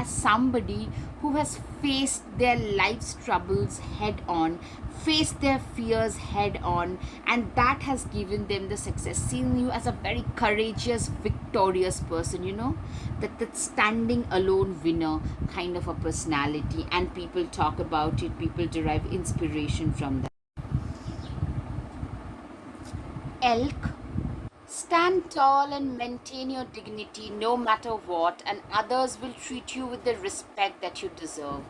somebody who has faced their life's troubles head on, faced their fears head on, and that has given them the success. Seeing you as a very courageous, victorious person, that standing alone winner kind of a personality, and people talk about it, people derive inspiration from that. Elk. Stand tall and maintain your dignity no matter what, and others will treat you with the respect that you deserve.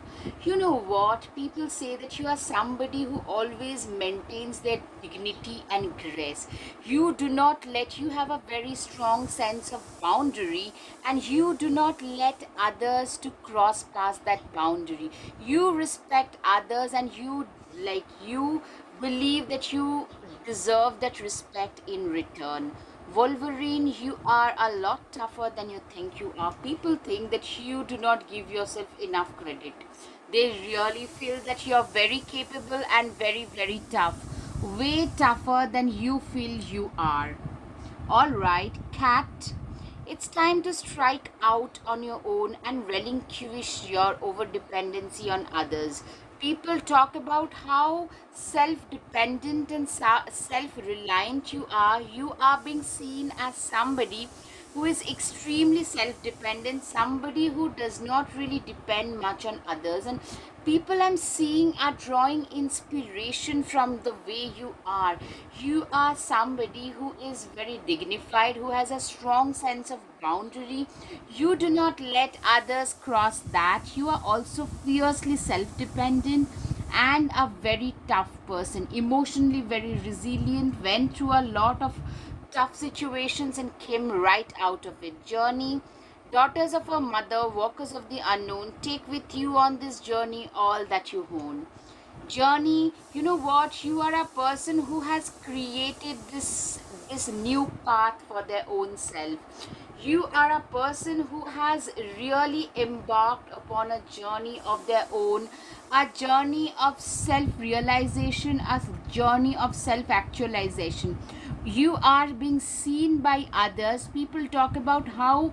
You know what? People say that you are somebody who always maintains their dignity and grace. You have a very strong sense of boundary, and you do not let others to cross past that boundary. You respect others, and you believe that you deserve that respect in return. Wolverine, you are a lot tougher than you think you are. People think that you do not give yourself enough credit. They really feel that you are very capable and very, very tough. Way tougher than you feel you are. Alright, cat. It's time to strike out on your own and relinquish your over dependency on others. People talk about how self dependent and self reliant you are. You are being seen as somebody who is extremely self dependent, somebody who does not really depend much on others. And people I'm seeing are drawing inspiration from the way you are. You are somebody who is very dignified, who has a strong sense of boundary. You do not let others cross that. You are also fiercely self dependent and a very tough person, emotionally very resilient, went through a lot of tough situations and came right out of it. Journey. Daughters of a mother, walkers of the unknown, take with you on this journey all that you own. Journey, you know what? You are a person who has created this new path for their own self. You are a person who has really embarked upon a journey of their own, a journey of self realization, a journey of self actualization. You are being seen by others. People talk about how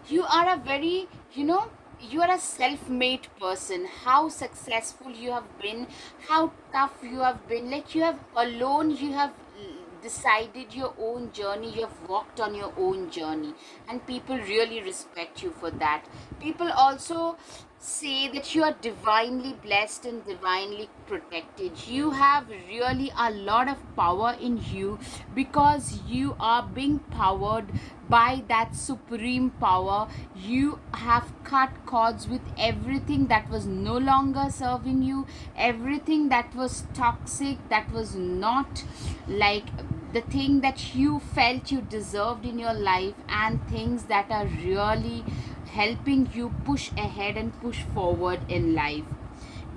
you are a very, you are a self-made person, how successful you have been, how tough you have been, like you have alone, you have decided your own journey, you have walked on your own journey, and people really respect you for that. People also say that you are divinely blessed and divinely protected. You have really a lot of power in you because you are being powered by that supreme power. You have cut cords with everything that was no longer serving you, everything that was toxic, that was not like the thing that you felt you deserved in your life, and things that are really helping you push ahead and push forward in life.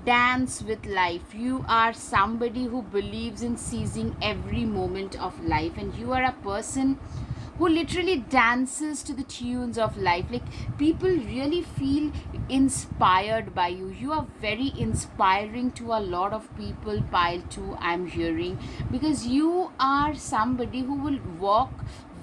Dance with life. You are somebody who believes in seizing every moment of life, and you are a person who literally dances to the tunes of life. Like, people really feel inspired by you. You are very inspiring to a lot of people. Pile 2, I'm hearing, because you are somebody who will walk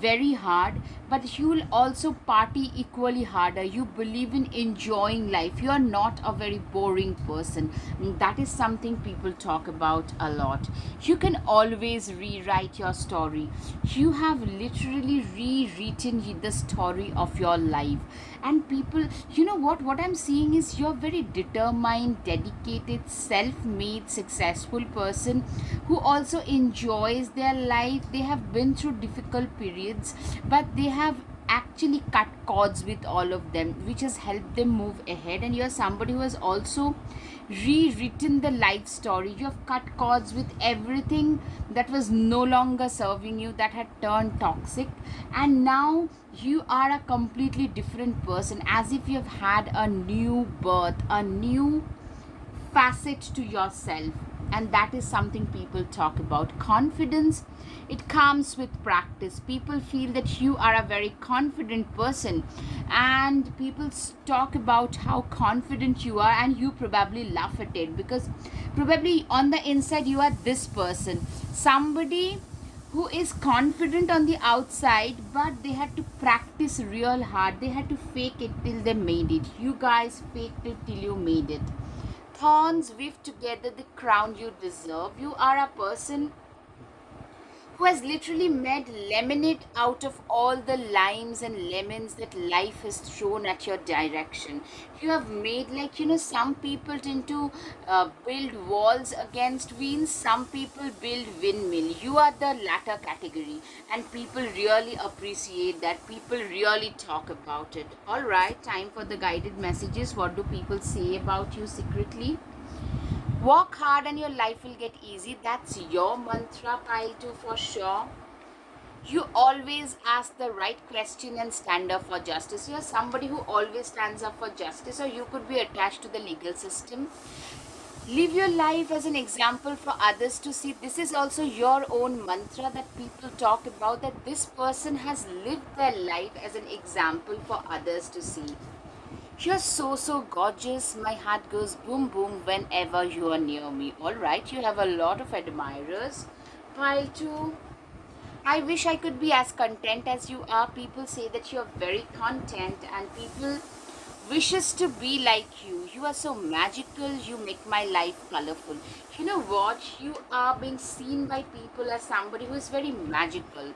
very hard, but you will also party equally harder. You believe in enjoying life. You are not a very boring person. That is something people talk about a lot. You can always rewrite your story. You have literally rewritten the story of your life. And people, what I'm seeing is you're very determined, dedicated, self-made, successful person who also enjoys their life. They have been through difficult periods, but they have actually cut cords with all of them, which has helped them move ahead. And you're somebody who has also rewritten the life story. You have cut cords with everything that was no longer serving you, that had turned toxic, and now you are a completely different person, as if you have had a new birth, a new facet to yourself. And that is something people talk about. Confidence, it comes with practice. People feel that you are a very confident person, and people talk about how confident you are, and you probably laugh at it, because probably on the inside you are this person, somebody who is confident on the outside, but they had to practice real hard. They had to fake it till they made it. You guys faked it till you made it. Thorns weave together the crown you deserve. You are a person who has literally made lemonade out of all the limes and lemons that life has thrown at your direction. You have made, like, some people tend to build walls against winds, some people build windmill. You are the latter category, and people really appreciate that. People really talk about it. All right, time for the guided messages. What do people say about you secretly? Work hard and your life will get easy. That's your mantra, pile 2, for sure. You always ask the right question and stand up for justice. You're somebody who always stands up for justice, or you could be attached to the legal system. Live your life as an example for others to see. This is also your own mantra that people talk about, that this person has lived their life as an example for others to see. You're so gorgeous. My heart goes boom boom whenever you are near me. Alright, you have a lot of admirers. Pile 2. I wish I could be as content as you are. People say that you're very content, and people wishes to be like you. You are so magical. You make my life colorful. You know what? You are being seen by people as somebody who is very magical.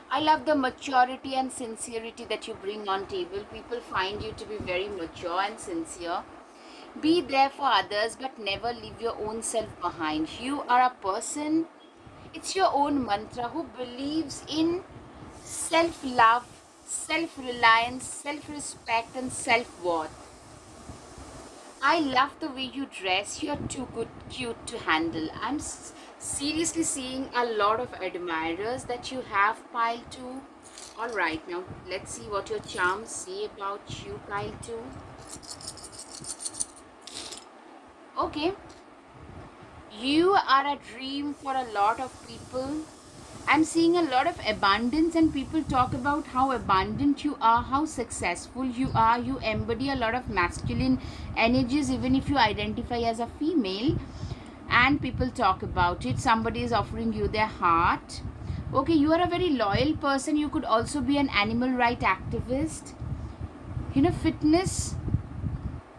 I love the maturity and sincerity that you bring on table. People find you to be very mature and sincere. Be there for others, but never leave your own self behind. You are a person, it's your own mantra, who believes in self-love, self-reliance, self-respect, and self-worth. I love the way you dress. You're too good, cute to handle. I'm seriously seeing a lot of admirers that you have, pile 2. All right, now let's see what your charms say about you, pile 2. Okay, you are a dream for a lot of people. I'm seeing a lot of abundance, and people talk about how abundant you are, how successful you are. You embody a lot of masculine energies, even if you identify as a female, and people talk about it. Somebody is offering you their heart. Okay, you are a very loyal person. You could also be an animal right activist. Fitness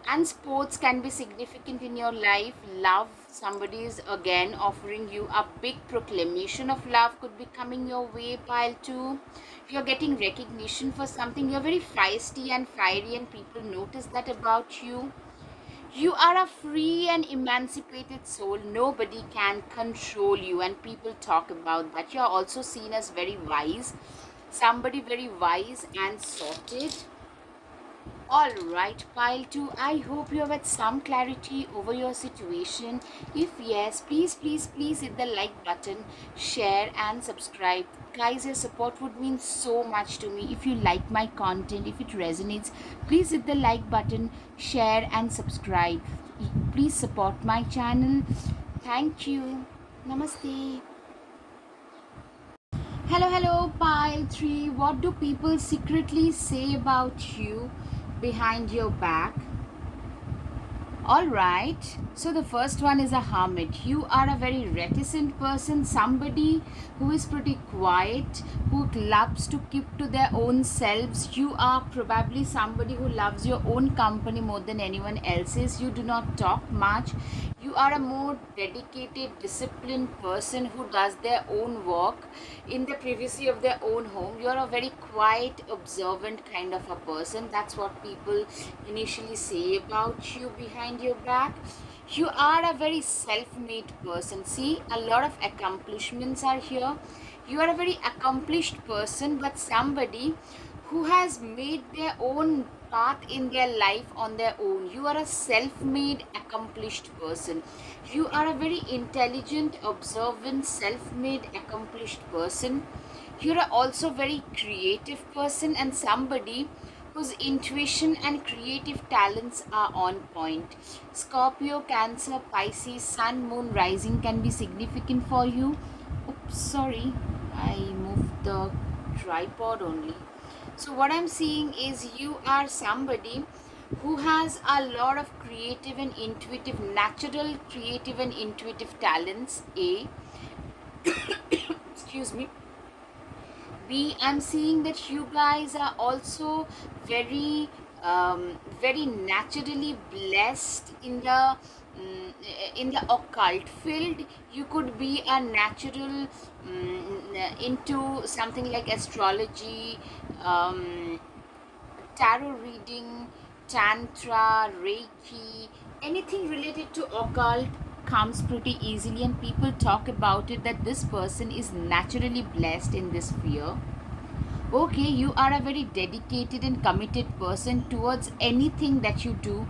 and sports can be significant in your life. Love, somebody is again offering you a big proclamation of love, could be coming your way, pile 2. You're getting recognition for something. You're very feisty and fiery, and people notice that about you. You are a free and emancipated soul. Nobody can control you, and people talk about that. You're also seen as very wise, somebody very wise and sorted. All right, pile 2. I hope you have had some clarity over your situation. If yes, please hit the like button, share, and subscribe. Guys, your support would mean so much to me. If you like my content, if it resonates, please hit the like button, share, and subscribe. Please support my channel. Thank you. Namaste. Hello, pile 3. What do people secretly say about you behind your back? All right, so the first one is a hermit. You are a very reticent person, somebody who is pretty quiet, who loves to keep to their own selves. You are probably somebody who loves your own company more than anyone else's. You do not talk much. You are a more dedicated, disciplined person who does their own work in the privacy of their own home. You are a very quiet, observant kind of a person. That's what people initially say about you behind your back. You are a very self-made person. See, a lot of accomplishments are here. You are a very accomplished person, but somebody who has made their own path in their life on their own. You are a self-made accomplished person. You are a very intelligent, observant, self-made accomplished person. You're also very creative person and somebody whose intuition and creative talents are on point. Scorpio, Cancer, Pisces, Sun, Moon, Rising can be significant for you. Oops, sorry, I moved the tripod only. So, what I'm seeing is you are somebody who has a lot of creative and intuitive, natural creative and intuitive talents. A, excuse me. B, I'm seeing that you guys are also very, very naturally blessed in the occult field. You could be a natural into something like astrology, um, tarot reading, tantra, reiki, anything related to occult comes pretty easily, and people talk about it that this person is naturally blessed in this sphere. Okay, you are a very dedicated and committed person towards anything that you do,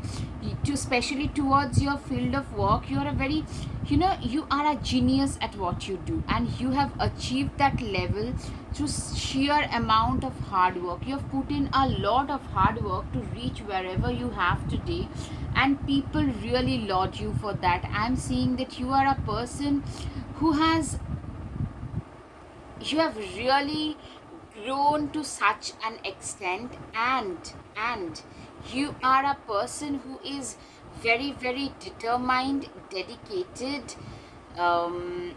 to especially towards your field of work. You are a very, you are a genius at what you do, and you have achieved that level through sheer amount of hard work. You have put in a lot of hard work to reach wherever you have today, and people really laud you for that. I'm seeing that you are a person who has, you have really grown to such an extent, and you are a person who is very, very determined, dedicated, um,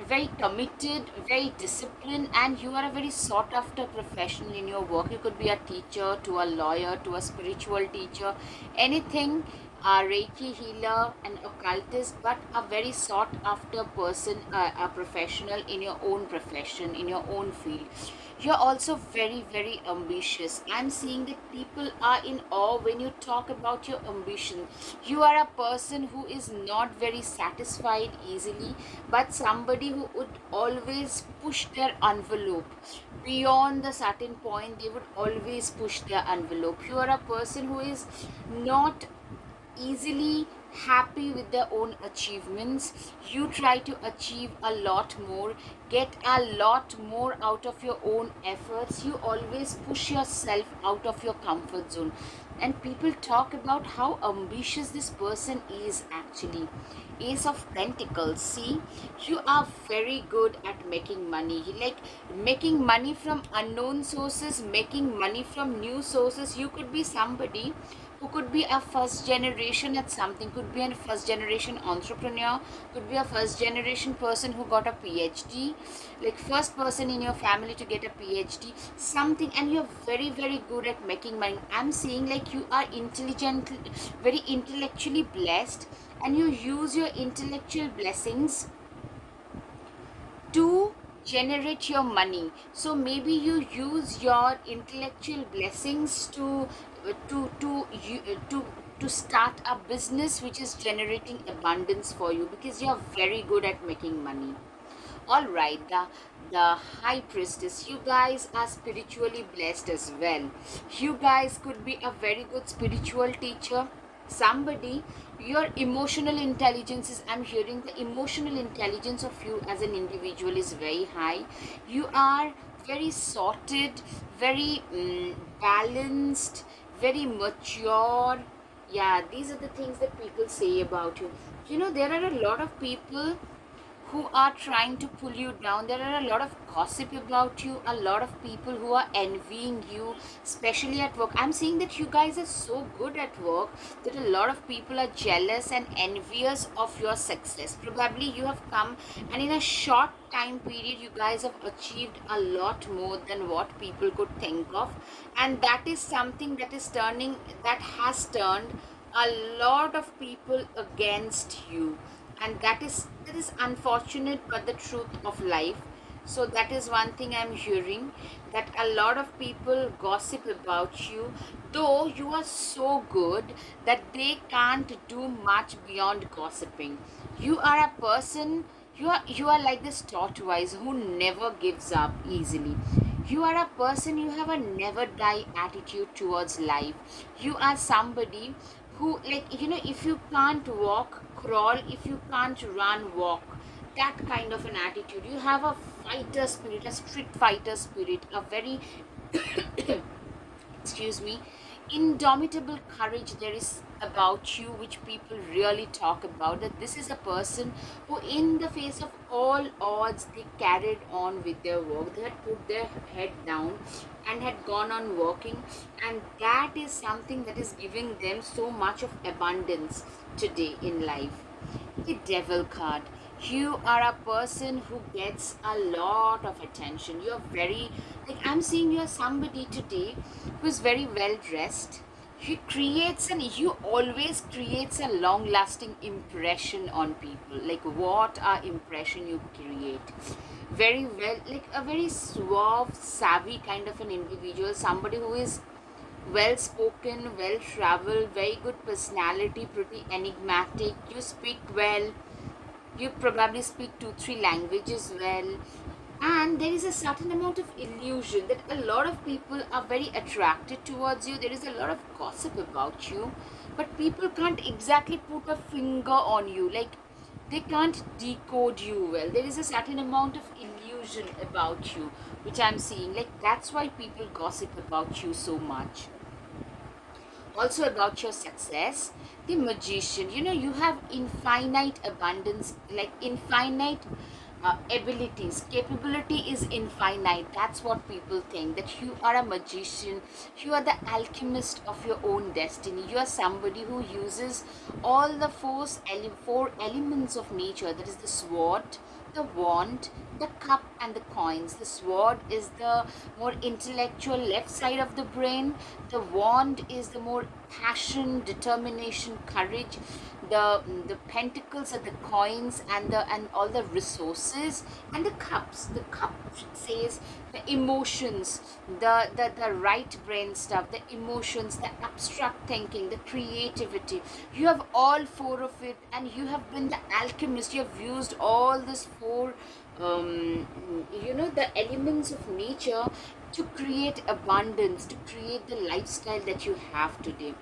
very committed, very disciplined, and you are a very sought after professional in your work. You could be a teacher, to a lawyer, to a spiritual teacher, anything, a Reiki healer, an occultist, but a very sought after person, a professional in your own profession, in your own field. You're also very, very ambitious. I'm seeing that people are in awe when you talk about your ambition. You are a person who is not very satisfied easily, but somebody who would always push their envelope beyond the certain point. They would always push their envelope. You are a person who is not easily happy with their own achievements. You try to achieve a lot more, get a lot more out of your own efforts. You always push yourself out of your comfort zone, and people talk about how ambitious this person is actually. Ace of Pentacles. See, you are very good at making money. Like making money from unknown sources, making money from new sources. You could be somebody who could be a first generation at something, could be a first generation entrepreneur, could be a first generation person who got a PhD, like first person in your family to get a PhD, something, and you're very, very good at making money. I'm seeing like you are intelligent, very intellectually blessed, and you use your intellectual blessings to generate your money. So maybe you use your intellectual blessings to start a business which is generating abundance for you, because you are very good at making money. All right, the High Priestess. You guys are spiritually blessed as well. You guys could be a very good spiritual teacher, somebody. Your emotional intelligence is, I'm hearing the emotional intelligence of you as an individual is very high. You are very sorted, very balanced, very mature. Yeah, these are the things that people say about you. There are a lot of people who are trying to pull you down. There are a lot of gossip about you, a lot of people who are envying you, especially at work. I'm seeing that you guys are so good at work that a lot of people are jealous and envious of your success. Probably you have come, and in a short time period you guys have achieved a lot more than what people could think of, and that is something that has turned a lot of people against you, and that is unfortunate but the truth of life. So that is one thing I'm hearing, that a lot of people gossip about you, though you are so good that they can't do much beyond gossiping. You are a person, you are like this tortoise who never gives up easily. You are a person, you have a never die attitude towards life. You are somebody who, like, if you can't walk, crawl; if you can't run, walk. That kind of an attitude. You have a fighter spirit, a street fighter spirit, a very excuse me, indomitable courage there is about you, which people really talk about. That this is a person who, in the face of all odds, they carried on with their work. They had put their head down and had gone on working, and that is something that is giving them so much of abundance today in life. The devil card. You are a person who gets a lot of attention. You're very, like, I'm seeing you're somebody today who's very well dressed. You always creates a long lasting impression on people. Like, what a impression you create. Very well, like a very suave, savvy kind of an individual, somebody who is well spoken, well traveled, very good personality, pretty enigmatic. You speak well, you probably speak 2 3 languages well, and there is a certain amount of illusion that a lot of people are very attracted towards you. There is a lot of gossip about you, but people can't exactly put a finger on you, like they can't decode you well. There is a certain amount of illusion about you, which I'm seeing. Like, that's why people gossip about you so much. Also about your success, the magician. You have infinite abundance, like infinite abilities. Capability is infinite. That's what people think, that you are a magician. You are the alchemist of your own destiny. You are somebody who uses all the four elements of nature. That is the sword, the wand, the cup, and the coins. The sword is the more intellectual left side of the brain. The wand is the more passion, determination, courage. The pentacles are the coins and all the resources, and the cups. The cup says the emotions, the right brain stuff, the emotions, the abstract thinking, the creativity. You have all four of it, and you have been the alchemist. You have used all this four, the elements of nature to create abundance, to create the lifestyle that you have today.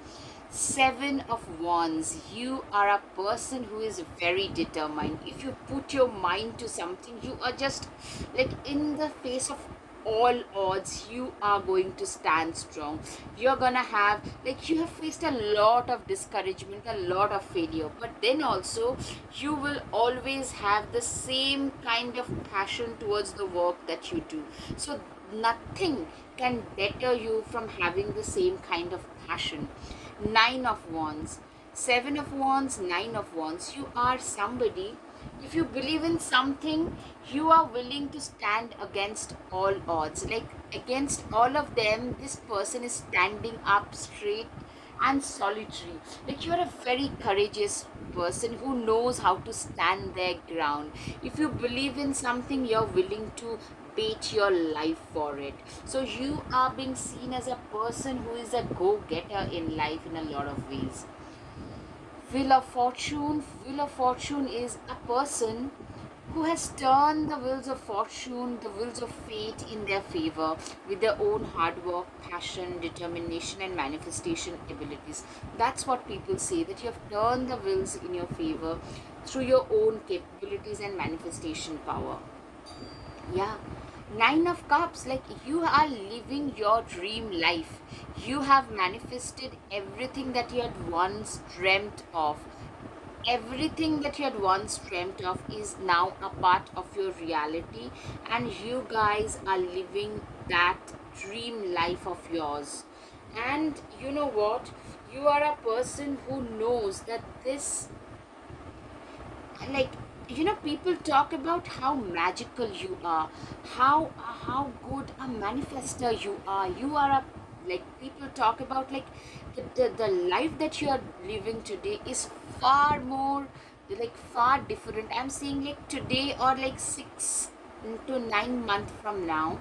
Seven of Wands. You are a person who is very determined. If you put your mind to something, you are just like, in the face of all odds, you are going to stand strong. You're gonna have, like, you have faced a lot of discouragement, a lot of failure, but then also you will always have the same kind of passion towards the work that you do. So nothing can deter you from having the same kind of passion. Nine of Wands. Seven of Wands, Nine of Wands. You are somebody, if you believe in something, you are willing to stand against all odds. Like, against all of them, this person is standing up straight and solitary. Like, you are a very courageous person who knows how to stand their ground. If you believe in something, you're willing to bet your life for it. So you are being seen as a person who is a go-getter in life in a lot of ways. Wheel of Fortune. Wheel of Fortune is a person who has turned the wheels of fortune, the wheels of fate in their favor with their own hard work, passion, determination, and manifestation abilities. That's what people say, that you have turned the wheels in your favor through your own capabilities and manifestation power. Yeah. Nine of Cups, like, you are living your dream life. You have manifested everything that you had once dreamt of. Everything that you had once dreamt of is now a part of your reality, and you guys are living that dream life of yours. And you know what? You are a person who knows that this, like, people talk about how magical you are, how good a manifester you are. You are a, like, people talk about, like, the life that you are living today is far more, like, far different. I'm saying, like, today, or like 6 to 9 months from now,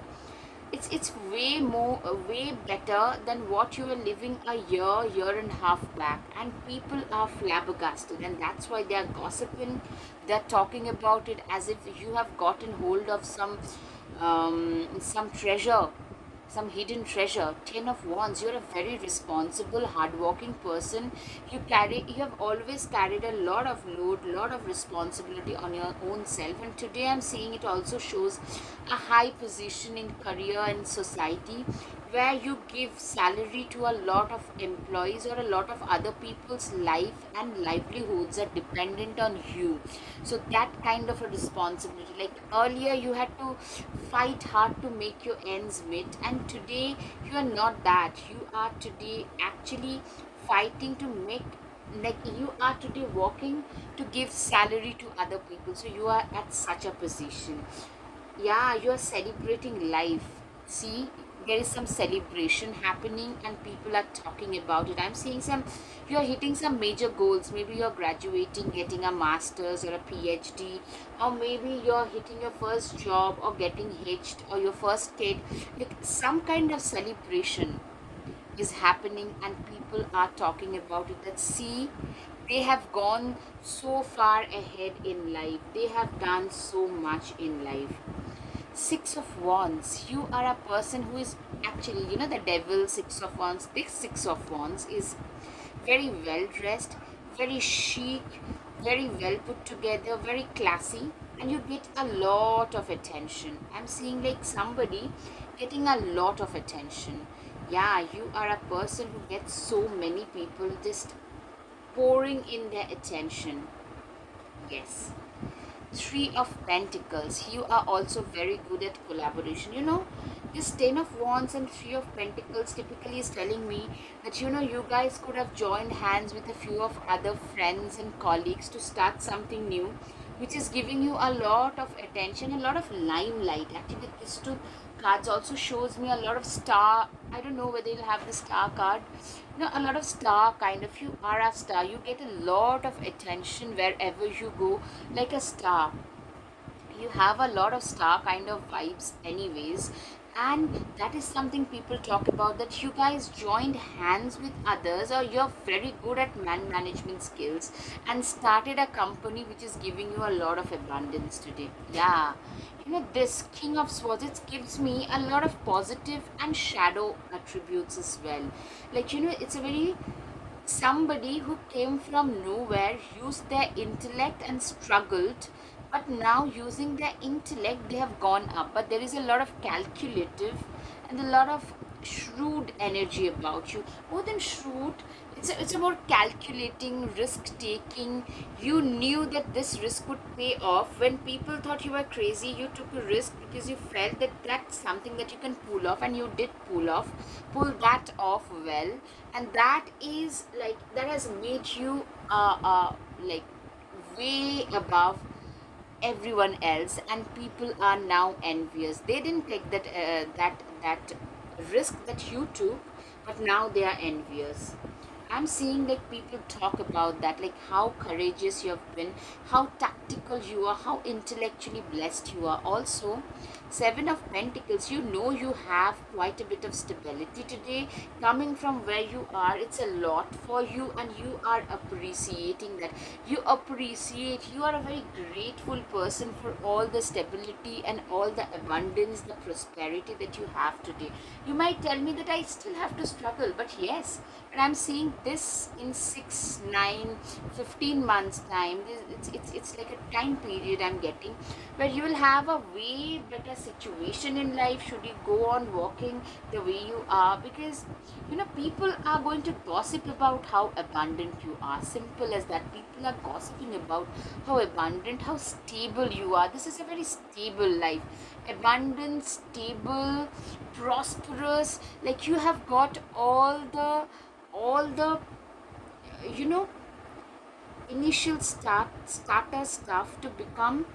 it's way more, way better than what you were living a year and a half back. And people are flabbergasted, and that's why they are gossiping. They're talking about it as if you have gotten hold of some treasure, some hidden treasure. 10 of Wands, you're a very responsible, hardworking person. You have always carried a lot of load, lot of responsibility on your own self. And today I'm seeing it also shows a high position in career and society, where you give salary to a lot of employees, or a lot of other people's life and livelihoods are dependent on you. So that kind of a responsibility, like earlier you had to fight hard to make your ends meet, and today you are not that. You are today actually fighting to make, like, you are today working to give salary to other people. So you are at such a position. Yeah, you are celebrating life. See, there is some celebration happening and people are talking about it. I'm seeing some, you are hitting some major goals. Maybe you're graduating, getting a master's or a PhD, or maybe you're hitting your first job, or getting hitched, or your first kid. Like, some kind of celebration is happening, and people are talking about it. That, see, they have gone so far ahead in life, they have done so much in life. Six of Wands, you are a person who is actually, the devil. Six of Wands, this Six of Wands is very well dressed, very chic, very well put together, very classy, and you get a lot of attention. I'm seeing, like, somebody getting a lot of attention. Yeah, you are a person who gets so many people just pouring in their attention. Yes. Three of Pentacles, you are also very good at collaboration. This Ten of Wands and Three of Pentacles typically is telling me that, you guys could have joined hands with a few of other friends and colleagues to start something new, which is giving you a lot of attention, a lot of limelight. Actually, these two cards also shows me a lot of star. I don't know whether you'll have the star card. A lot of star kind of. You are a star. You get a lot of attention wherever you go, like a star. You have a lot of star kind of vibes anyways. And that is something people talk about, that you guys joined hands with others, or you're very good at management skills, and started a company which is giving you a lot of abundance today. Yeah, this King of Swords, it gives me a lot of positive and shadow attributes as well. Like, it's a very, somebody who came from nowhere, used their intellect and struggled, but now using their intellect they have gone up. But there is a lot of calculative and a lot of shrewd energy about you. More than shrewd, it's about calculating, risk taking. You knew that this risk would pay off. When people thought you were crazy, you took a risk because you felt that that's something that you can pull off, and you did pull that off well. And that is, like, that has made you like, way above everyone else, and people are now envious. They didn't take that risk that you took, but now they are envious. I'm seeing, like, people talk about that, like how courageous you have been, how tactical you are, how intellectually blessed you are. Also, Seven of Pentacles, you have quite a bit of stability today coming from where you are. It's a lot for you, and you are appreciating that. You are a very grateful person for all the stability and all the abundance, the prosperity that you have today. You might tell me that I still have to struggle, but yes, but I'm seeing this in 6, 9, 15 months time, it's like a time period I'm getting where you will have a way better situation in life should you go on walking the way you are. Because people are going to gossip about how abundant you are. Simple as that. People are gossiping about how abundant, how stable you are. This is a very stable life. Abundant, stable, prosperous. Like you have got all the you know initial starter stuff to become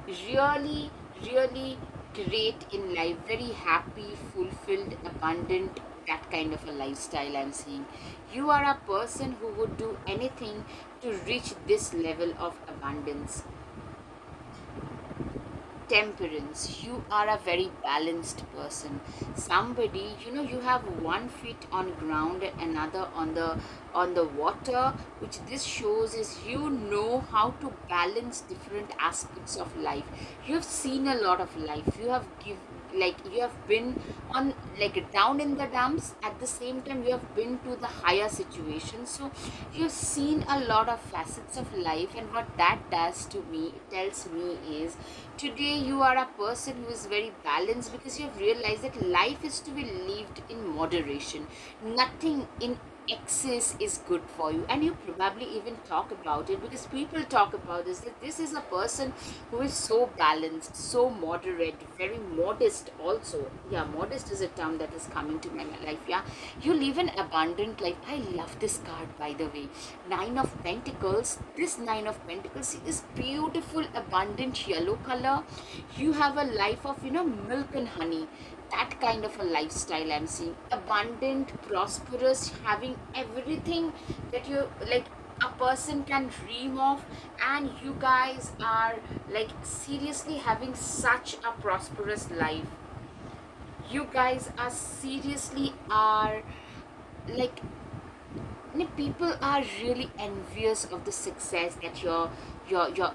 really, really great in life. Very happy, fulfilled, abundant, that kind of a lifestyle I'm seeing. You are a person who would do anything to reach this level of abundance. Temperance, you are a very balanced person. Somebody, you have one foot on ground and another on the water, which this shows is you know how to balance different aspects of life. You have seen a lot of life. You have been on, like, down in the dumps. At the same time, you have been to the higher situation. So you've seen a lot of facets of life, and what that does to me, it tells me is today you are a person who is very balanced because you have realized that life is to be lived in moderation. Nothing in excess is good for you, and you probably even talk about it because people talk about this, that this is a person who is so balanced, so moderate, very modest also. Yeah, modest is a term that is coming to my life. Yeah, you live an abundant life. I love this card, by the way. Nine of Pentacles. This Nine of Pentacles, see this beautiful abundant yellow color. You have a life of milk and honey. That kind of a lifestyle I'm seeing. Abundant, prosperous, having everything that you like a person can dream of. And you guys are like seriously having such a prosperous life. You guys are seriously are like, people are really envious of the success that you're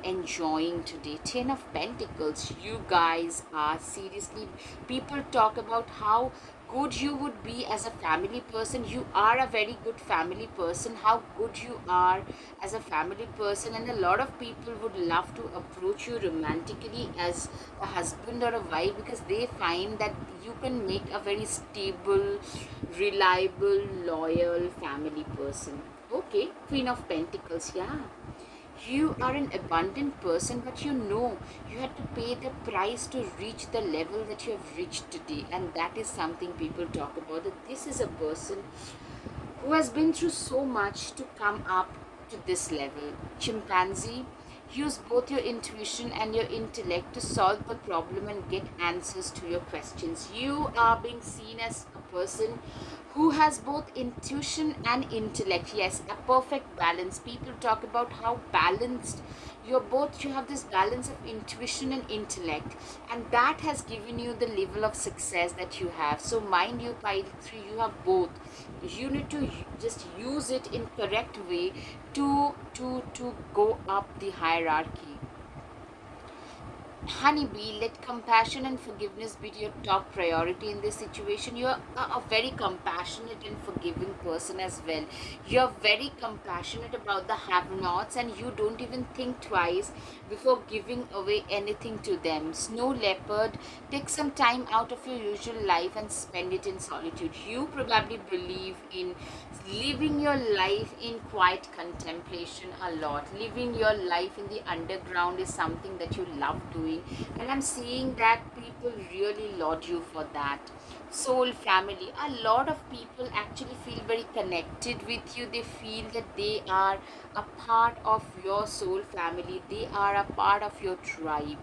enjoying today. Ten of Pentacles, you guys are seriously, people talk about how good you would be as a family person. You are a very good family person, how good you are as a family person, and a lot of people would love to approach you romantically as a husband or a wife because they find that you can make a very stable, reliable, loyal family person. Okay, Queen of Pentacles, yeah. You are an abundant person, but you had to pay the price to reach the level that you have reached today. And that is something people talk about, that this is a person who has been through so much to come up to this level. Chimpanzee, use both your intuition and your intellect to solve the problem and get answers to your questions. You are being seen as a person who has both intuition and intellect. Yes, a perfect balance. People talk about how balanced you have this balance of intuition and intellect, and that has given you the level of success that you have. So mind you, pile 3, you have both. You need to just use it in correct way to go up the hierarchy. Honeybee, let compassion and forgiveness be your top priority in this situation. You're a very compassionate and forgiving person as well. You're very compassionate about the have-nots, and you don't even think twice before giving away anything to them. Snow leopard, take some time out of your usual life and spend it in solitude. You probably believe in living your life in quiet contemplation a lot. Living your life in the underground is something that you love doing, and I'm seeing that people really laud you for that. Soul family, a lot of people actually feel very connected with you. They feel that they are a part of your soul family, they are a part of your tribe.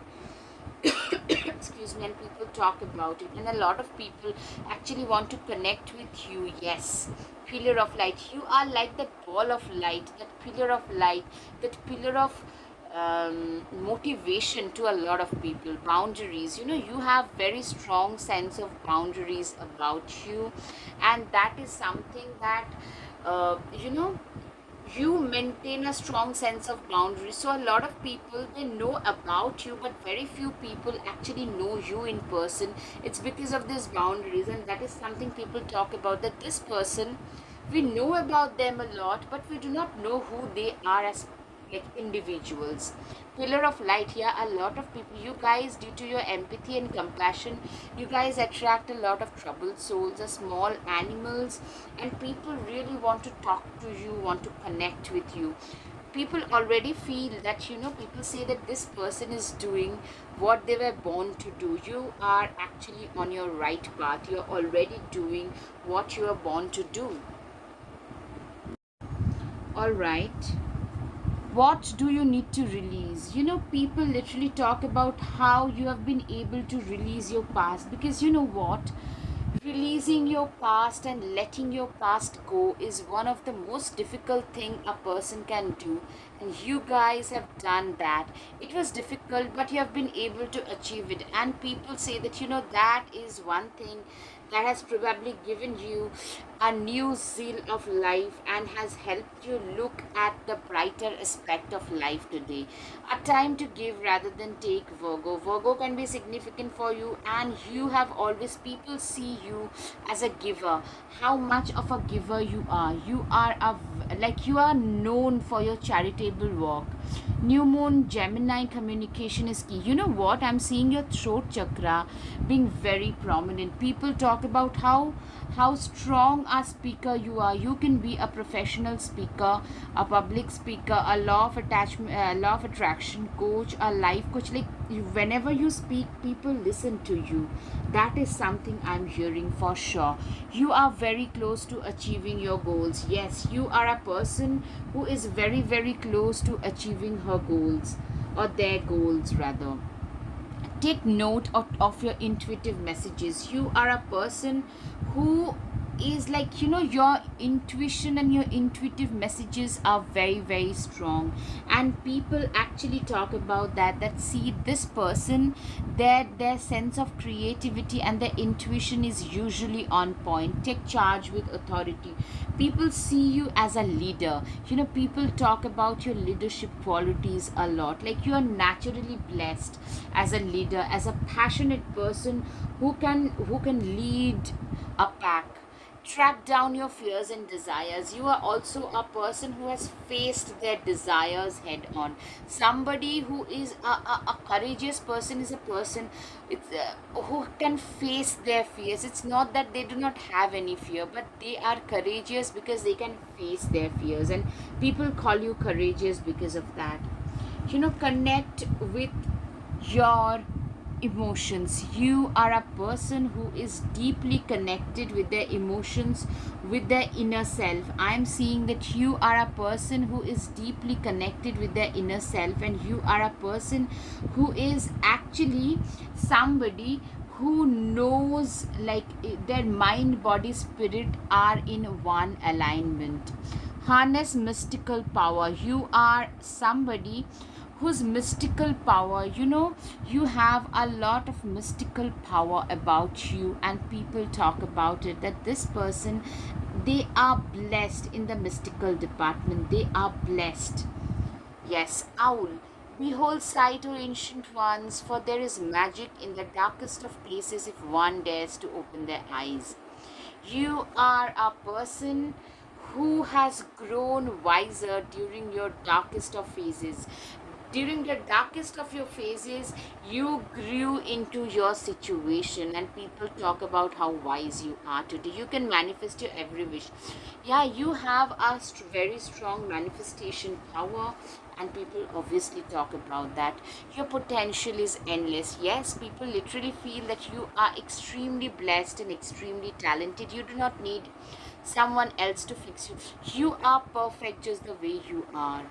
Excuse me. And people talk about it, and a lot of people actually want to connect with you. Yes, pillar of light, you are like that ball of light, that pillar of light, that pillar of motivation to a lot of people. Boundaries, you have very strong sense of boundaries about you, and that is something that you know you maintain a strong sense of boundaries. So a lot of people, they know about you, but very few people actually know you in person. It's because of these boundaries, and that is something people talk about, that this person We know about them a lot, but we do not know who they are as like individuals. Pillar of light, yeah, a lot of people, you guys, due to your empathy and compassion, you guys attract a lot of troubled souls, small animals, and people really want to talk to you, want to connect with you. People already feel that, people say that this person is doing what they were born to do. You are actually on your right path, you're already doing what you are born to do. All right. What do you need to release? People literally talk about how you have been able to release your past, because you know what? Releasing your past and letting your past go is one of the most difficult thing a person can do, and you guys have done that. It was difficult, but you have been able to achieve it, and people say that that is one thing that has probably given you a new zeal of life and has helped you look at the brighter aspect of life today. A time to give rather than take, Virgo. Virgo can be significant for you, and you have always, people see you as a giver. How much of a giver you are. You are like, you are known for your charitable work. New moon Gemini, communication is key. You know what? I'm seeing your throat chakra being very prominent. People talk about how strong a speaker you are. You can be a professional speaker, a public speaker, a law of attraction coach, a life coach. Like, whenever you speak, people listen to you. That is something I'm hearing for sure. You are very close to achieving your goals. Yes, you are a person who is very, very close to achieving her goals, or their goals rather. Take note of your intuitive messages. You are a person who is like, your intuition and your intuitive messages are very, very strong, and people actually talk about that see this person, their sense of creativity and their intuition is usually on point. Take charge with authority. People see you as a leader. People talk about your leadership qualities a lot. Like, you are naturally blessed as a leader, as a passionate person who can lead a pack. Track down your fears and desires. You are also a person who has faced their desires head on. Somebody who is a courageous person is a person who can face their fears. It's not that they do not have any fear, but they are courageous because they can face their fears, and people call you courageous because of that. Connect with your emotions. You are a person who is deeply connected with their emotions, with their inner self. I'm seeing that you are a person who is deeply connected with their inner self, and you are a person who is actually somebody who knows, like, their mind, body, spirit are in one alignment. Harness mystical power. You are somebody whose mystical power, you have a lot of mystical power about you, and people talk about it that this person, they are blessed in the mystical department. They are blessed. Yes, owl. Behold sight, O ancient ones, for there is magic in the darkest of places if one dares to open their eyes. You are a person who has grown wiser during your darkest of phases. During the darkest of your phases, you grew into your situation, and people talk about how wise you are today. You can manifest your every wish. Yeah, you have a very strong manifestation power, and people obviously talk about that. Your potential is endless. Yes, people literally feel that you are extremely blessed and extremely talented. You do not need someone else to fix you. You are perfect just the way you are.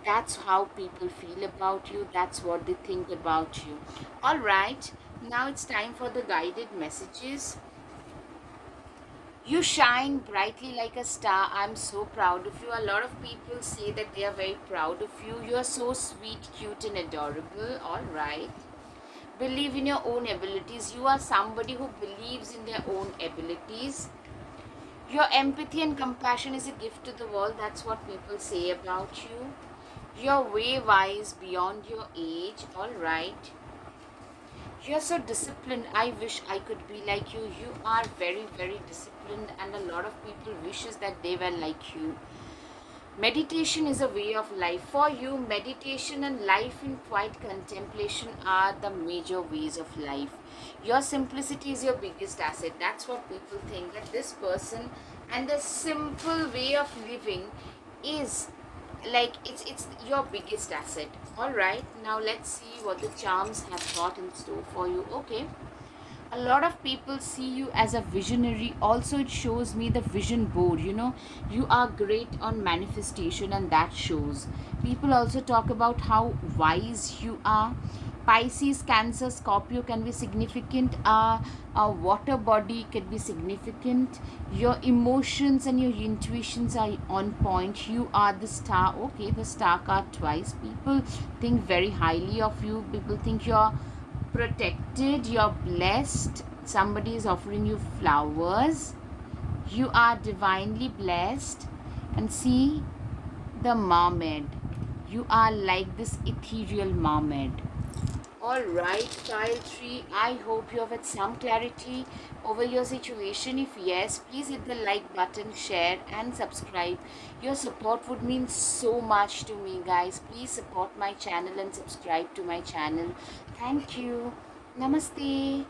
That's how people feel about you. That's what they think about you. All right, now it's time for the guided messages. You shine brightly like a star. I'm so proud of you. A lot of people say that they are very proud of you. You are so sweet, cute, and adorable. All right. Believe in your own abilities. You are somebody who believes in their own abilities. Your empathy and compassion is a gift to the world. That's what people say about you. You're way wise beyond your age. All right. You're so disciplined. I wish I could be like you. You are very, very disciplined, and a lot of people wishes that they were like you. Meditation is a way of life. For you, meditation and life in quiet contemplation are the major ways of life. Your simplicity is your biggest asset. That's what people think, that this person and the simple way of living is like it's your biggest asset. All right, now let's see what the charms have got in store for you. Okay, a lot of people see you as a visionary. Also, it shows me the vision board, you are great on manifestation, and that shows. People also talk about how wise you are. Pisces, Cancer, Scorpio can be significant. A water body can be significant. Your emotions and your intuitions are on point. You are the star. Okay, the star card twice. People think very highly of you. People think you're protected, you're blessed. Somebody is offering you flowers. You are divinely blessed. And see the mermaid. You are like this ethereal mermaid. All right, pile 3. I hope you have had some clarity over your situation. If yes, please hit the like button, share, and subscribe. Your support would mean so much to me, guys. Please support my channel and subscribe to my channel. Thank you. Namaste.